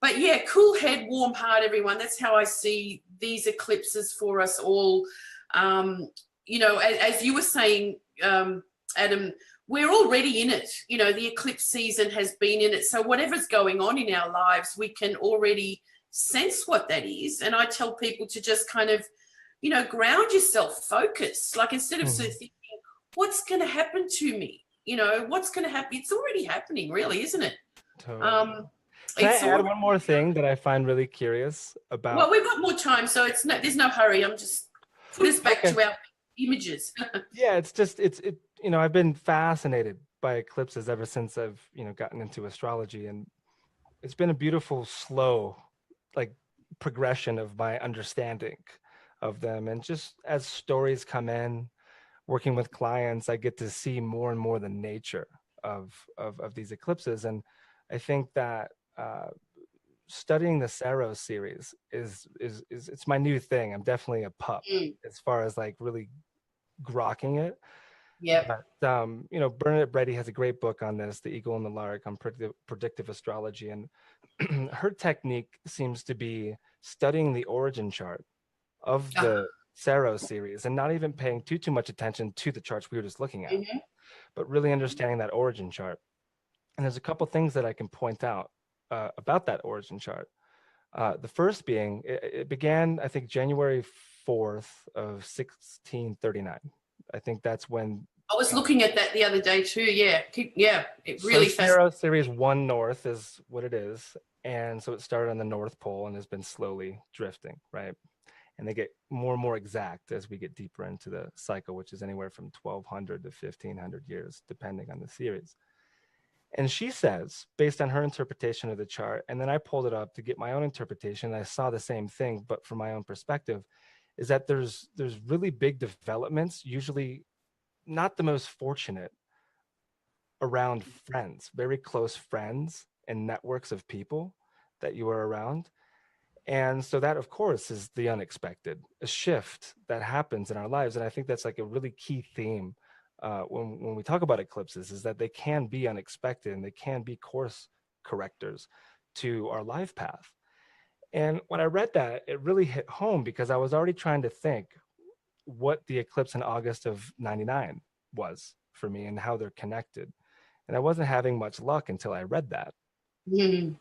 But yeah, cool head, warm heart, everyone. That's how I see these eclipses for us all. You know, as you were saying, Adam, we're already in it. You know, the eclipse season has been in it. So whatever's going on in our lives, we can already sense what that is. And I tell people to just kind of, you know, ground yourself, focus. Like instead of sort of thinking, what's going to happen to me? You know, what's going to happen? It's already happening, really, isn't it? Totally. Can I add one more thing that I find really curious about? Well, we've got more time, so there's no hurry. I'm just put us back to our images. Yeah, it's you know, I've been fascinated by eclipses ever since I've, you know, gotten into astrology, and it's been a beautiful, slow, like progression of my understanding of them. And just as stories come in, working with clients, I get to see more and more the nature of these eclipses. And I think that studying the Saros series is it's my new thing. I'm definitely a pup as far as like really grokking it. Yeah. But you know, Bernadette Brady has a great book on this, The Eagle and the Lark, on predictive astrology, and her technique seems to be studying the origin chart of the Saros series and not even paying too much attention to the charts we were just looking at, but really understanding that origin chart. And there's a couple things that I can point out about that origin chart. The first being, it began, I think, January 4th of 1639. I think that's when... I was looking at that the other day too, yeah. It really... So Saros Series 1 North is what it is. And so it started on the North Pole and has been slowly drifting, right? and they get more and more exact as we get deeper into the cycle, which is anywhere from 1200 to 1500 years, depending on the series. And she says, based on her interpretation of the chart, and then I pulled it up to get my own interpretation, and I saw the same thing, but from my own perspective, is that there's really big developments, usually not the most fortunate, around friends, very close friends and networks of people that you are around. And so that, of course, is the unexpected, a shift that happens in our lives. And I think that's like a really key theme when we talk about eclipses, is that they can be unexpected and they can be course correctors to our life path. And when I read that, it really hit home, because I was already trying to think what the eclipse in August of 99 was for me and how they're connected. And I wasn't having much luck until I read that. Mm.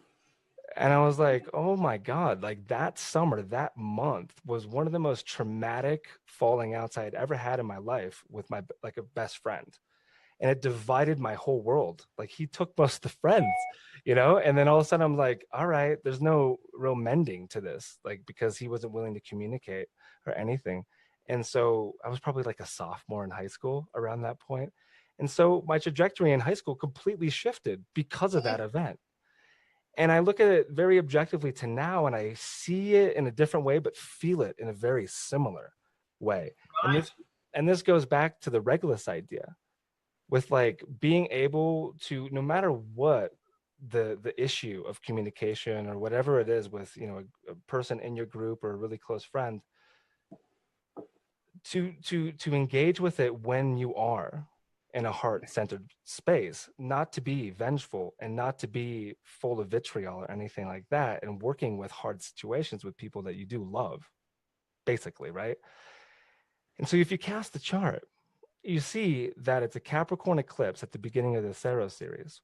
And I was like, oh my God, like that summer, that month was one of the most traumatic falling outs I had ever had in my life with my, like, a best friend. And it divided my whole world. Like, he took most of the friends, you know? And then all of a sudden I'm like, all right, there's no real mending to this, like, because he wasn't willing to communicate or anything. And so I was probably like a sophomore in high school around that point. And so my trajectory in high school completely shifted because of that event. And I look at it very objectively to now, and I see it in a different way, but feel it in a very similar way. Right. And this goes back to the Regulus idea, with like being able to, no matter what the issue of communication or whatever it is with, you know, a person in your group or a really close friend, to engage with it when you are in a heart-centered space, not to be vengeful and not to be full of vitriol or anything like that, and working with hard situations with people that you do love, basically, right? And so if you cast the chart, you see that it's a Capricorn eclipse at the beginning of the Cero series.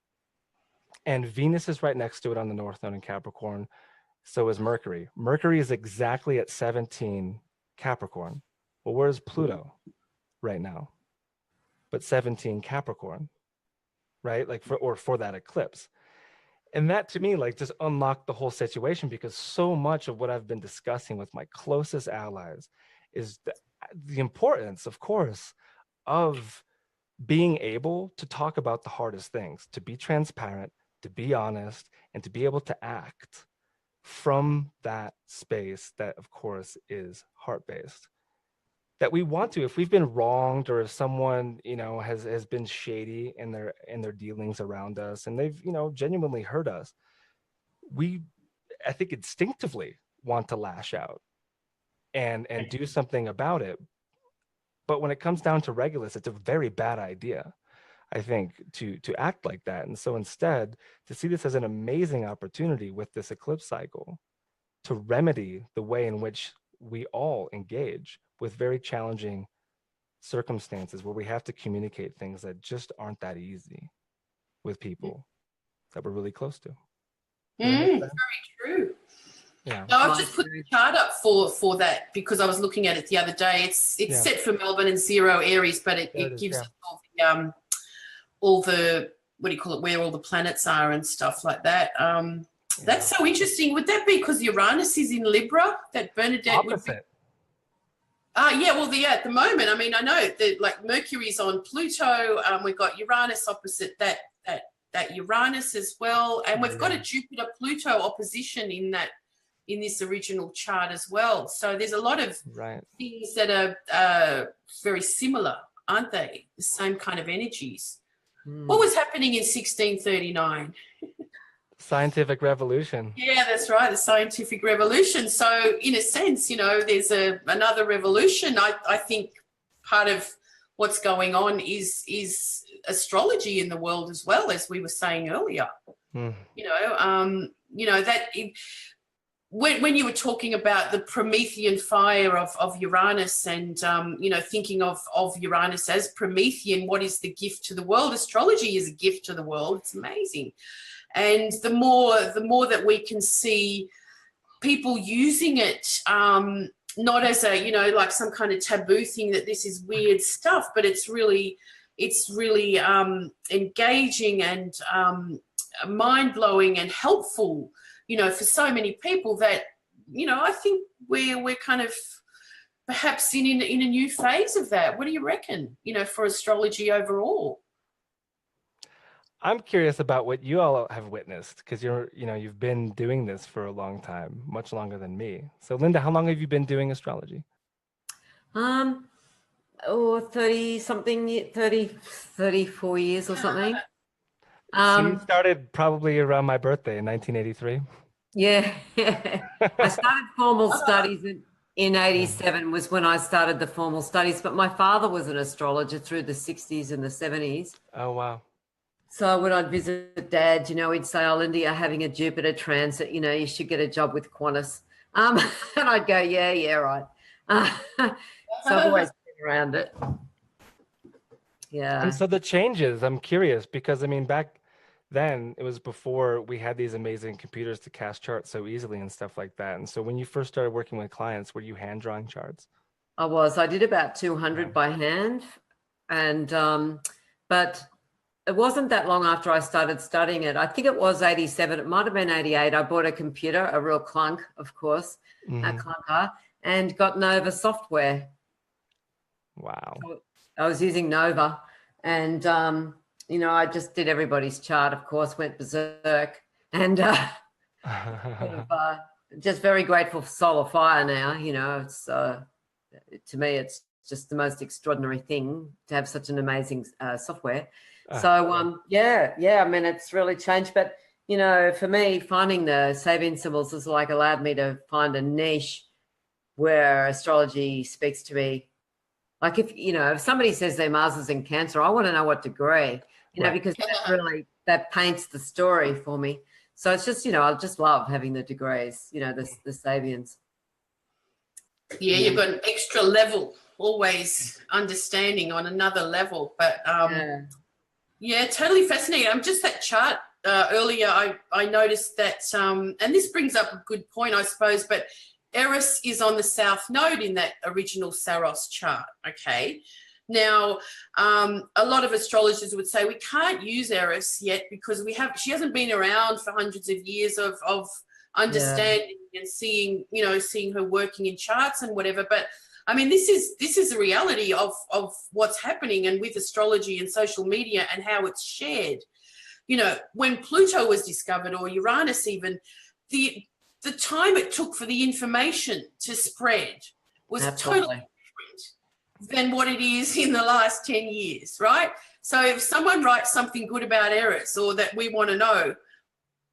And Venus is right next to it on the North Node in Capricorn. So is Mercury. Mercury is exactly at 17 Capricorn. Well, where's Pluto right now? But 17 Capricorn, right? Like for that eclipse. And that to me, like, just unlocked the whole situation, because so much of what I've been discussing with my closest allies is the importance, of course, of being able to talk about the hardest things, to be transparent, to be honest, and to be able to act from that space that, of course, is heart-based. That we want to, if we've been wronged, or if someone, you know, has been shady in their dealings around us, and they've, you know, genuinely hurt us, we, I think, instinctively want to lash out and do something about it. But when it comes down to Regulus, it's a very bad idea, I think, to act like that. And so instead, to see this as an amazing opportunity with this eclipse cycle to remedy the way in which we all engage with very challenging circumstances, where we have to communicate things that just aren't that easy with people that we're really close to. Very true. Yeah. No, I've just put the chart up for that, because I was looking at it the other day. It's set for Melbourne and 0 Aries, but it gives us all the what do you call it, where all the planets are and stuff like that. That's so interesting. Would that be because Uranus is in Libra, that Bernadette Opposite. would be? Yeah, well, at the moment, I mean, I know that like Mercury's on Pluto. We've got Uranus opposite that Uranus as well, and we've got a Jupiter-Pluto opposition in this original chart as well. So there's a lot of things that are very similar, aren't they? The same kind of energies. What was happening in 1639? Scientific revolution. Yeah, that's right, the scientific revolution. So in a sense, you know, there's another revolution. I think part of what's going on is astrology in the world as well, as we were saying earlier. You know, that when you were talking about the Promethean fire of Uranus, and you know, thinking of Uranus as Promethean, what is the gift to the world? Astrology is a gift to the world. It's amazing. And the more that we can see people using it, not as a, you know, like some kind of taboo thing that this is weird stuff, but it's really engaging and mind-blowing and helpful, you know, for so many people, that, you know, I think we're kind of perhaps in a new phase of that. What do you reckon, for astrology overall? I'm curious about what you all have witnessed, because you've been doing this for a long time, much longer than me. So Lynda, how long have you been doing astrology? 30 something, 34 years or something. So you started probably around my birthday in 1983. Yeah. I started formal studies in 87 was when I started the formal studies, but my father was an astrologer through the 60s and the 70s. Oh, wow. So when I'd visit Dad, he'd say, "Oh, Lynda, you're having a Jupiter transit. You should get a job with Qantas." And I'd go, "Yeah, right." So I've always been around it. Yeah. And so the changes, I'm curious, because I mean, back then it was before we had these amazing computers to cast charts so easily and stuff like that. And so when you first started working with clients, were you hand drawing charts? I did about 200 by hand, and but it wasn't that long after I started studying it. I think it was 87. It might have been 88. I bought a computer, a real clunk, of course, a clunker, and got Nova software. Wow. I was using Nova, and I just did everybody's chart, of course, went berserk, and just very grateful for Solar Fire now. It's to me, it's just the most extraordinary thing to have such an amazing software. So yeah, I mean, it's really changed. But for me, finding the Sabian symbols has allowed me to find a niche where astrology speaks to me. Like if somebody says their Mars is in Cancer, I want to know what degree, because that paints the story for me. So it's just, I just love having the degrees, the Sabians. Yeah, you've got an extra level, always understanding on another level. But yeah, totally fascinating. I'm just that chart earlier. I noticed that, and this brings up a good point, I suppose. But Eris is on the south node in that original Saros chart. Okay. Now, a lot of astrologers would say we can't use Eris yet because she hasn't been around for hundreds of years of understanding and seeing her working in charts and whatever. But I mean, this is the reality of what's happening, and with astrology and social media and how it's shared. When Pluto was discovered, or Uranus even, the time it took for the information to spread was totally different than what it is in the last 10 years, right? So if someone writes something good about Eris or that we want to know,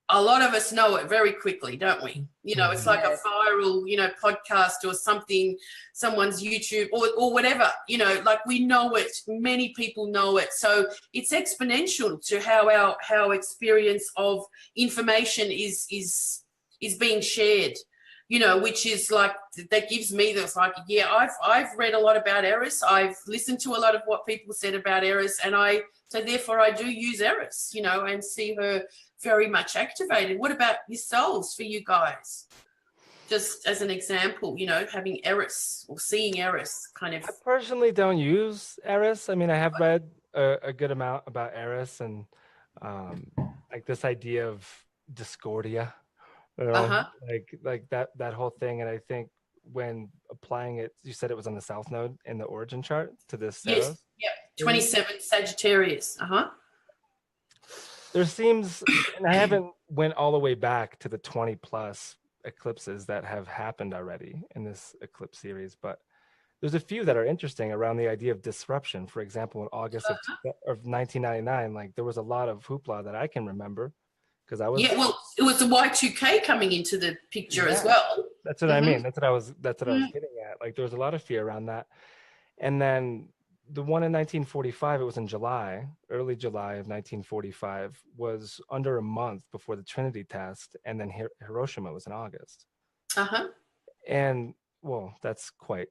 a lot of us know it very quickly, don't we? It's like a viral, podcast or something, someone's YouTube or whatever, like we know it, many people know it. So it's exponential to how our experience of information is being shared, which is like, that gives me this I've read a lot about Eris. I've listened to a lot of what people said about Eris, and so therefore I do use Eris, and see her very much activated. What about yourselves, for you guys? Just as an example, having Eris or seeing Eris kind of. I personally don't use Eris. I mean, I have read a good amount about Eris and like this idea of discordia, like that whole thing. And I think when applying it, you said it was on the south node in the origin chart to this Saros? Yes, yeah, 27 Sagittarius. There seems, and I haven't went all the way back to the 20 plus eclipses that have happened already in this eclipse series, but there's a few that are interesting around the idea of disruption. For example, in August of 1999, like there was a lot of hoopla that I can remember because I was. Yeah, well, it was the Y2K coming into the picture as well. That's what I mean. That's what I was getting at. Like there was a lot of fear around that, and then the one in 1945, it was in early July of 1945, was under a month before the Trinity test, and then Hiroshima was in August. And well, that's quite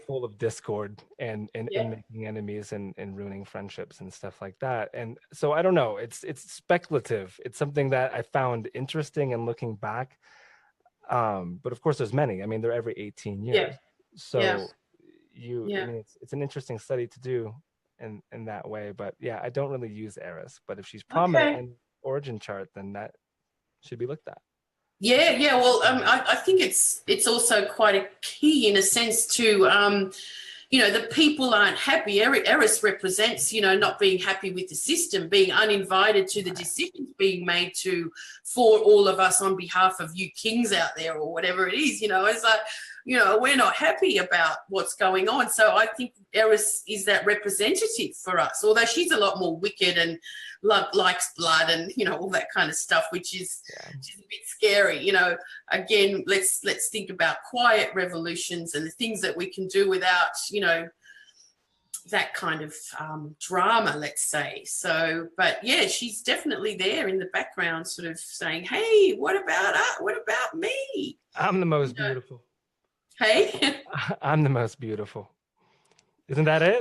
full of discord and making enemies and ruining friendships and stuff like that. And so I don't know. It's speculative. It's something that I found interesting in looking back. But of course, there's many. I mean, they're every 18 years. So. I mean, it's an interesting study to do in that way, but yeah, I don't really use Eris, but if she's prominent in origin chart, then that should be looked at. Yeah. Well, I think it's also quite a key in a sense to, the people aren't happy. Eris represents, not being happy with the system, being uninvited to the decisions being made for all of us on behalf of you kings out there or whatever it is. It's like, we're not happy about what's going on. So I think Eris is that representative for us, although she's a lot more wicked and likes blood and, all that kind of stuff, which is she's a bit scary. Again, let's think about quiet revolutions and the things that we can do without, that kind of drama, let's say. So, but yeah, she's definitely there in the background sort of saying, hey, what about us? What about me? I'm the most beautiful. Hey? I'm the most beautiful. Isn't that it?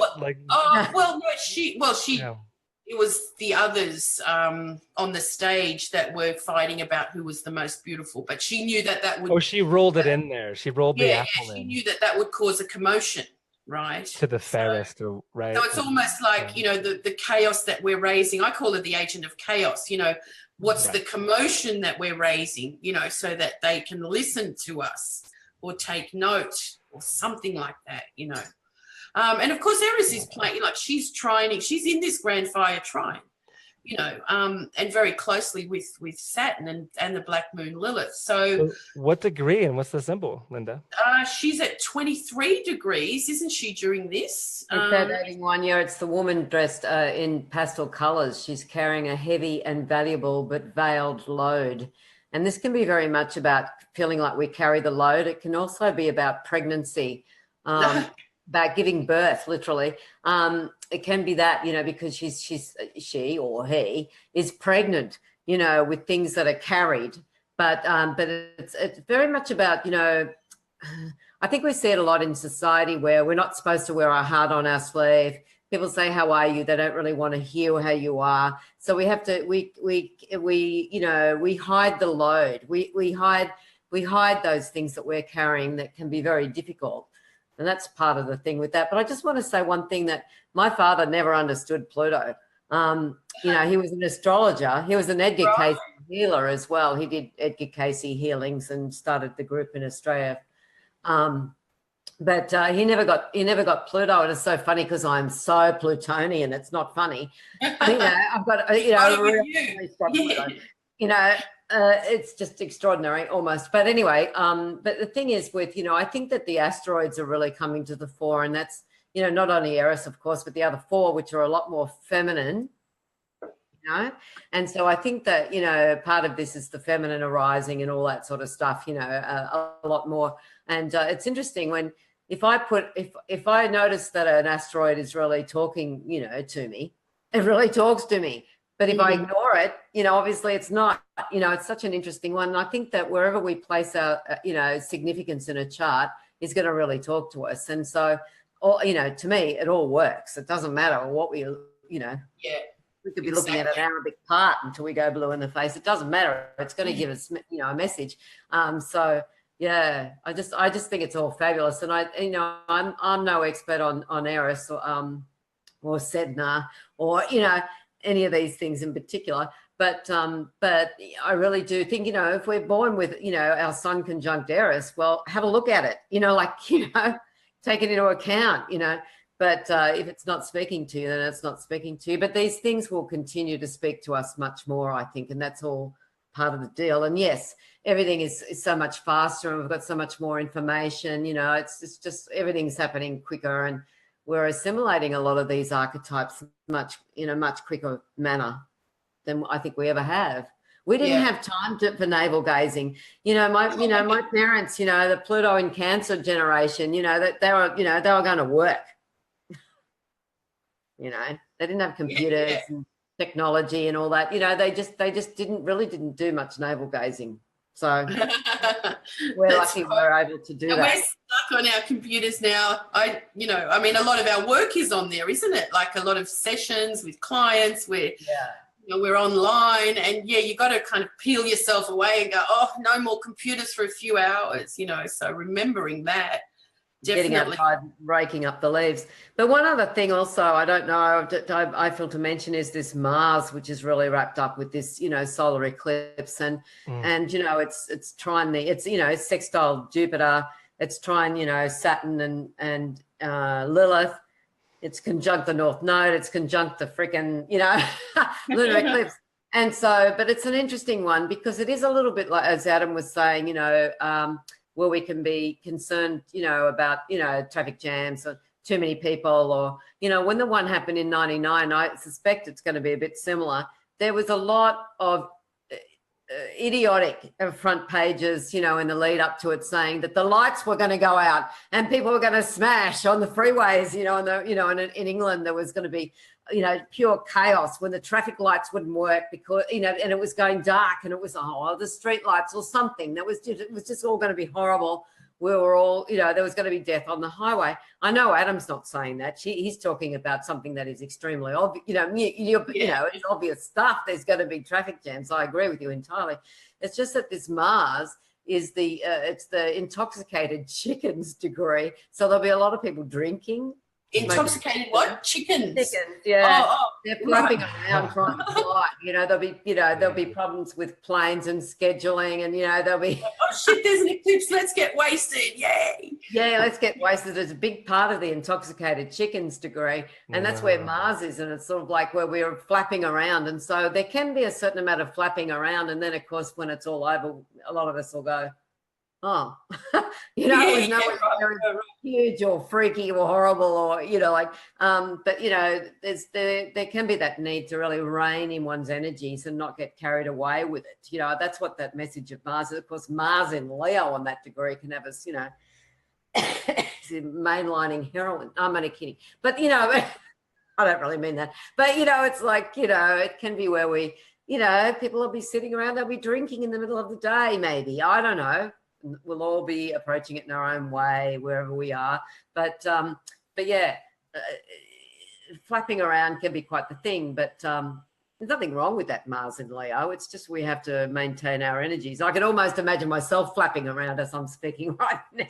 It was the others on the stage that were fighting about who was the most beautiful, but she knew that would... Oh, she rolled it in there. She rolled the apple in. She knew that would cause a commotion, right? To the fairest, right? So it's almost like, the chaos that we're raising. I call it the agent of chaos. What's the commotion that we're raising, so that they can listen to us or take note or something like that, And of course, Eris is playing, she's in this Grand Fire trine, and very closely with Saturn and the Black Moon Lilith. So what degree and what's the symbol, Lynda? She's at 23 degrees, isn't she, during this? It's that 81 year. It's the woman dressed in pastel colours. She's carrying a heavy and valuable but veiled load. And this can be very much about feeling like we carry the load. It can also be about pregnancy, about giving birth, literally. It can be that, because she or he is pregnant, with things that are carried. But it's very much about, I think we see it a lot in society where we're not supposed to wear our heart on our sleeve. People say, how are you? They don't really want to hear how you are. So we have to, we hide the load. We hide those things that we're carrying that can be very difficult. And that's part of the thing with that. But I just want to say one thing, that my father never understood Pluto. He was an astrologer. He was an Edgar Cayce healer as well. He did Edgar Cayce healings and started the group in Australia. But he never got Pluto. And it's so funny because I'm so Plutonian. It's not funny. I've got really Pluto. It's just extraordinary almost. But anyway, but the thing is with, I think that the asteroids are really coming to the fore, and that's, not only Eris, of course, but the other four, which are a lot more feminine, And so I think that, part of this is the feminine arising and all that sort of stuff, a lot more. And it's interesting if I notice that an asteroid is really talking, to me, it really talks to me. But if I ignore it, obviously it's not, it's such an interesting one. And I think that wherever we place our, significance in a chart is going to really talk to us. And so, to me, it all works. It doesn't matter what we, we could be looking at an Arabic part until we go blue in the face. It doesn't matter. It's going to give us, a message. So yeah, I just think it's all fabulous. And I'm no expert on Eris or Sedna or, any of these things in particular. But I really do think, if we're born with, our sun conjunct Eris, well, have a look at it, take it into account, But if it's not speaking to you, then it's not speaking to you. But these things will continue to speak to us much more, I think, and that's all part of the deal. And yes, everything is so much faster, and we've got so much more information. It's just everything's happening quicker, and we're assimilating a lot of these archetypes in a much quicker manner than I think we ever have. We didn't have time for navel gazing. My parents, the Pluto in Cancer generation, that they were going to work. They didn't have computers and technology and all that. They just didn't do much navel gazing. So we're lucky we're able to do that. We're stuck on our computers now. A lot of our work is on there, isn't it? Like a lot of sessions with clients where we're online, and you got to kind of peel yourself away and go, oh, no more computers for a few hours, so remembering that, getting outside, raking up the leaves. But one other thing also, I don't know, I feel to mention is this Mars, which is really wrapped up with this, solar eclipse. And, it's trying it's sextile Jupiter. It's trying, Saturn and Lilith. It's conjunct the North Node. It's conjunct the freaking, lunar eclipse. And so, but it's an interesting one because it is a little bit like, as Adam was saying, where we can be concerned, about, traffic jams or too many people or, when the one happened in 99, I suspect it's going to be a bit similar. There was a lot of idiotic front pages, in the lead up to it saying that the lights were going to go out and people were going to smash on the freeways, in England there was going to be, pure chaos when the traffic lights wouldn't work because, and it was going dark and it was, the street lights or something. It was just all going to be horrible. We were all, there was going to be death on the highway. I know Adam's not saying that. He's talking about something that is extremely obvious, it's obvious stuff. There's going to be traffic jams. I agree with you entirely. It's just that this Mars is it's the intoxicated chickens degree. So there'll be a lot of people drinking. Intoxicated what? Chickens. Chickens, yeah. Oh, they're flapping around trying to fly. There'll be problems with planes and scheduling, and there'll be. Oh shit! There's an eclipse. Let's get wasted! Yay! Yeah, let's get wasted. It's a big part of the intoxicated chickens degree, and that's where Mars is, and it's sort of like where we're flapping around, and so there can be a certain amount of flapping around, and then of course when it's all over, a lot of us will go, oh, it was nowhere huge or freaky or horrible or, but, there can be that need to really rein in one's energies and not get carried away with it. That's what that message of Mars is. Of course, Mars in Leo on that degree can have us, mainlining heroin. I'm only kidding. But, I don't really mean that. But, it's like, it can be where we, people will be sitting around, they'll be drinking in the middle of the day, maybe. I don't know. We'll all be approaching it in our own way wherever we are, but yeah, flapping around can be quite the thing. But there's nothing wrong with that Mars in Leo. It's just we have to maintain our energies. I can almost imagine myself flapping around as I'm speaking right now.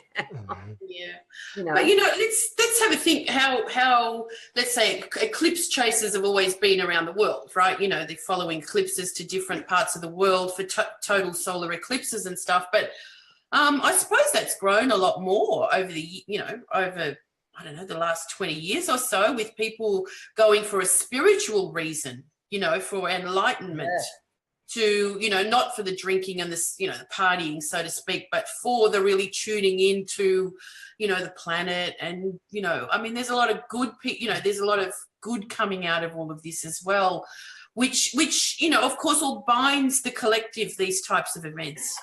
Yeah, but let's have a think. How let's say eclipse chasers have always been around the world, right? They're following eclipses to different parts of the world for total solar eclipses and stuff, but. I suppose that's grown a lot more over the last 20 years or so with people going for a spiritual reason, for enlightenment to, not for the drinking and the partying, so to speak, but for the really tuning into, the planet. And, there's a lot of good, there's a lot of good coming out of all of this as well, which, of course, all binds the collective, these types of events.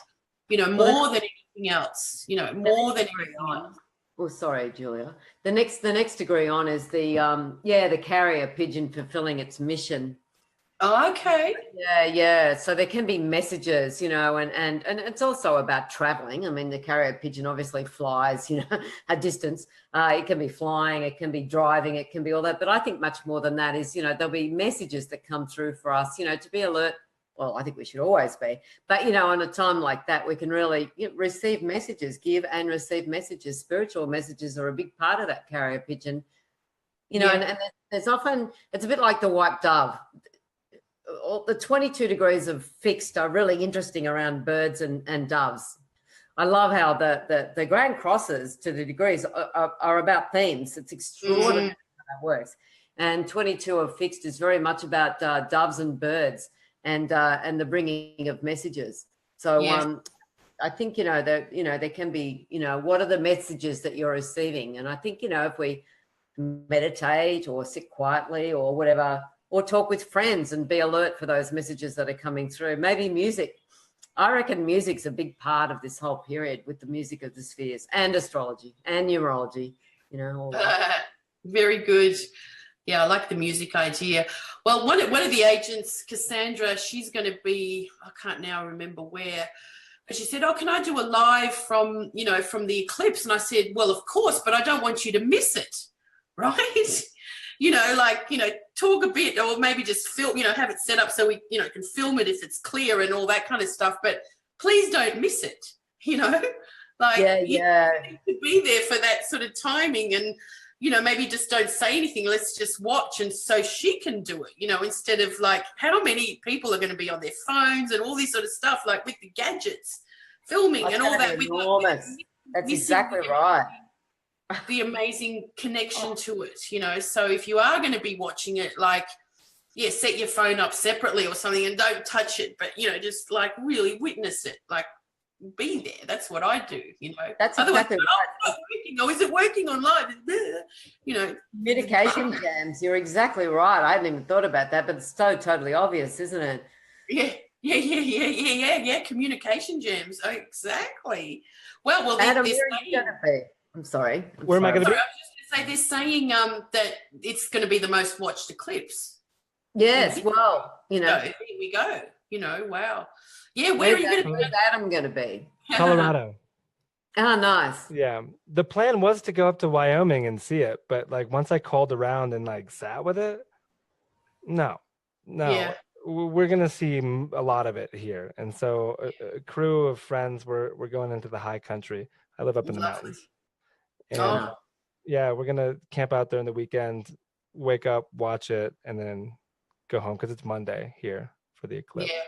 More than anything else, more than anything else. Oh, sorry, Julia. The next degree on is the carrier pigeon fulfilling its mission. Oh, okay. Yeah. So there can be messages, and it's also about traveling. I mean, the carrier pigeon obviously flies, a distance. It can be flying, it can be driving, it can be all that. But I think much more than that is, there'll be messages that come through for us, to be alert. Well, I think we should always be, but on a time like that, we can really receive messages, give and receive messages. Spiritual messages are a big part of that carrier pigeon, and there's often, it's a bit like the white dove. The 22 degrees of fixed are really interesting around birds and doves. I love how the grand crosses to the degrees are about themes. It's extraordinary how that works. And 22 of fixed is very much about doves and birds. And the bringing of messages. So I think there can be what are the messages that you're receiving, and I think if we meditate or sit quietly or whatever, or talk with friends and be alert for those messages that are coming through. Maybe music. I reckon music's a big part of this whole period with the music of the spheres and astrology and numerology. All that. Very good. Yeah, I like the music idea. Well, one of the agents, Cassandra, she's going to be, I can't now remember where, but she said, oh, can I do a live from the eclipse? And I said, well, of course, but I don't want you to miss it, right? Talk a bit or maybe just film, have it set up so we, can film it if it's clear and all that kind of stuff. But please don't miss it, Like, yeah. you need to be there for that sort of timing, and maybe just don't say anything. Let's just watch, and so she can do it. Instead of like, how many people are going to be on their phones and all this sort of stuff, like with the gadgets, filming and all that. Enormous. That's exactly right. The amazing connection to it. So if you are going to be watching it, like, set your phone up separately or something and don't touch it, but just like really witness it, like be there. That's what I do. That's otherwise, exactly right. It's not working. Oh, is it working on live? Communication jams. You're exactly right. I hadn't even thought about that, but it's so totally obvious, isn't it? Yeah. Communication jams. Oh, exactly. Well, Adam, where are you going to be? I'm sorry. Where am I going to be? I was just going to say, they're saying that it's going to be the most watched eclipse. Yes. Well, So here we go. Wow. Yeah. Where are you going to be? Where's Adam going to be? Colorado. Oh, nice. Yeah. The plan was to go up to Wyoming and see it, but like once I called around and like sat with it, no. Yeah. We're going to see a lot of it here. And so a crew of friends, we're going into the high country. I live up in the mountains. And yeah, we're going to camp out there in the weekend, wake up, watch it, and then go home because it's Monday here for the eclipse. Yeah.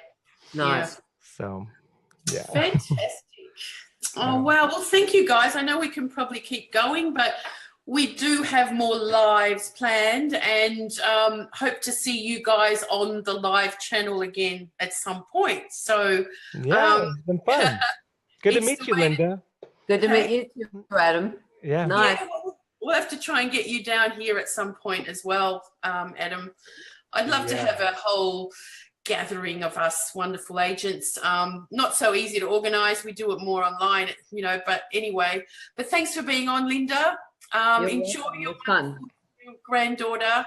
Nice. So, yeah. Fantastic. Oh, wow. Well, thank you, guys. I know we can probably keep going, but we do have more lives planned, and hope to see you guys on the live channel again at some point. So, yeah, it's been fun. Good to meet you, Lynda. Good to meet you too, Adam. Yeah. Nice. Yeah, we'll have to try and get you down here at some point as well, Adam. I'd love to have a whole gathering of us wonderful agents. Not so easy to organise. We do it more online, but anyway. But thanks for being on, Lynda. Enjoy your fun. Granddaughter.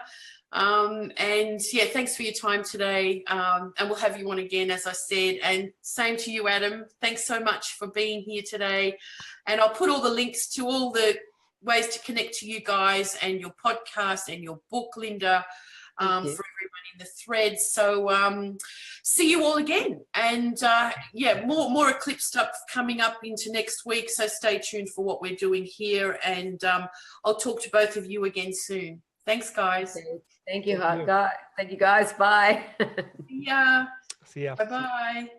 And thanks for your time today. And we'll have you on again, as I said. And same to you, Adam. Thanks so much for being here today. And I'll put all the links to all the ways to connect to you guys and your podcast and your book, Lynda, for everyone in the thread. So see you all again. And more eclipse stuff coming up into next week. So stay tuned for what we're doing here. And I'll talk to both of you again soon. Thanks, guys. Thank you, guys. Thank you, guys. Bye. See ya. See ya. Bye-bye.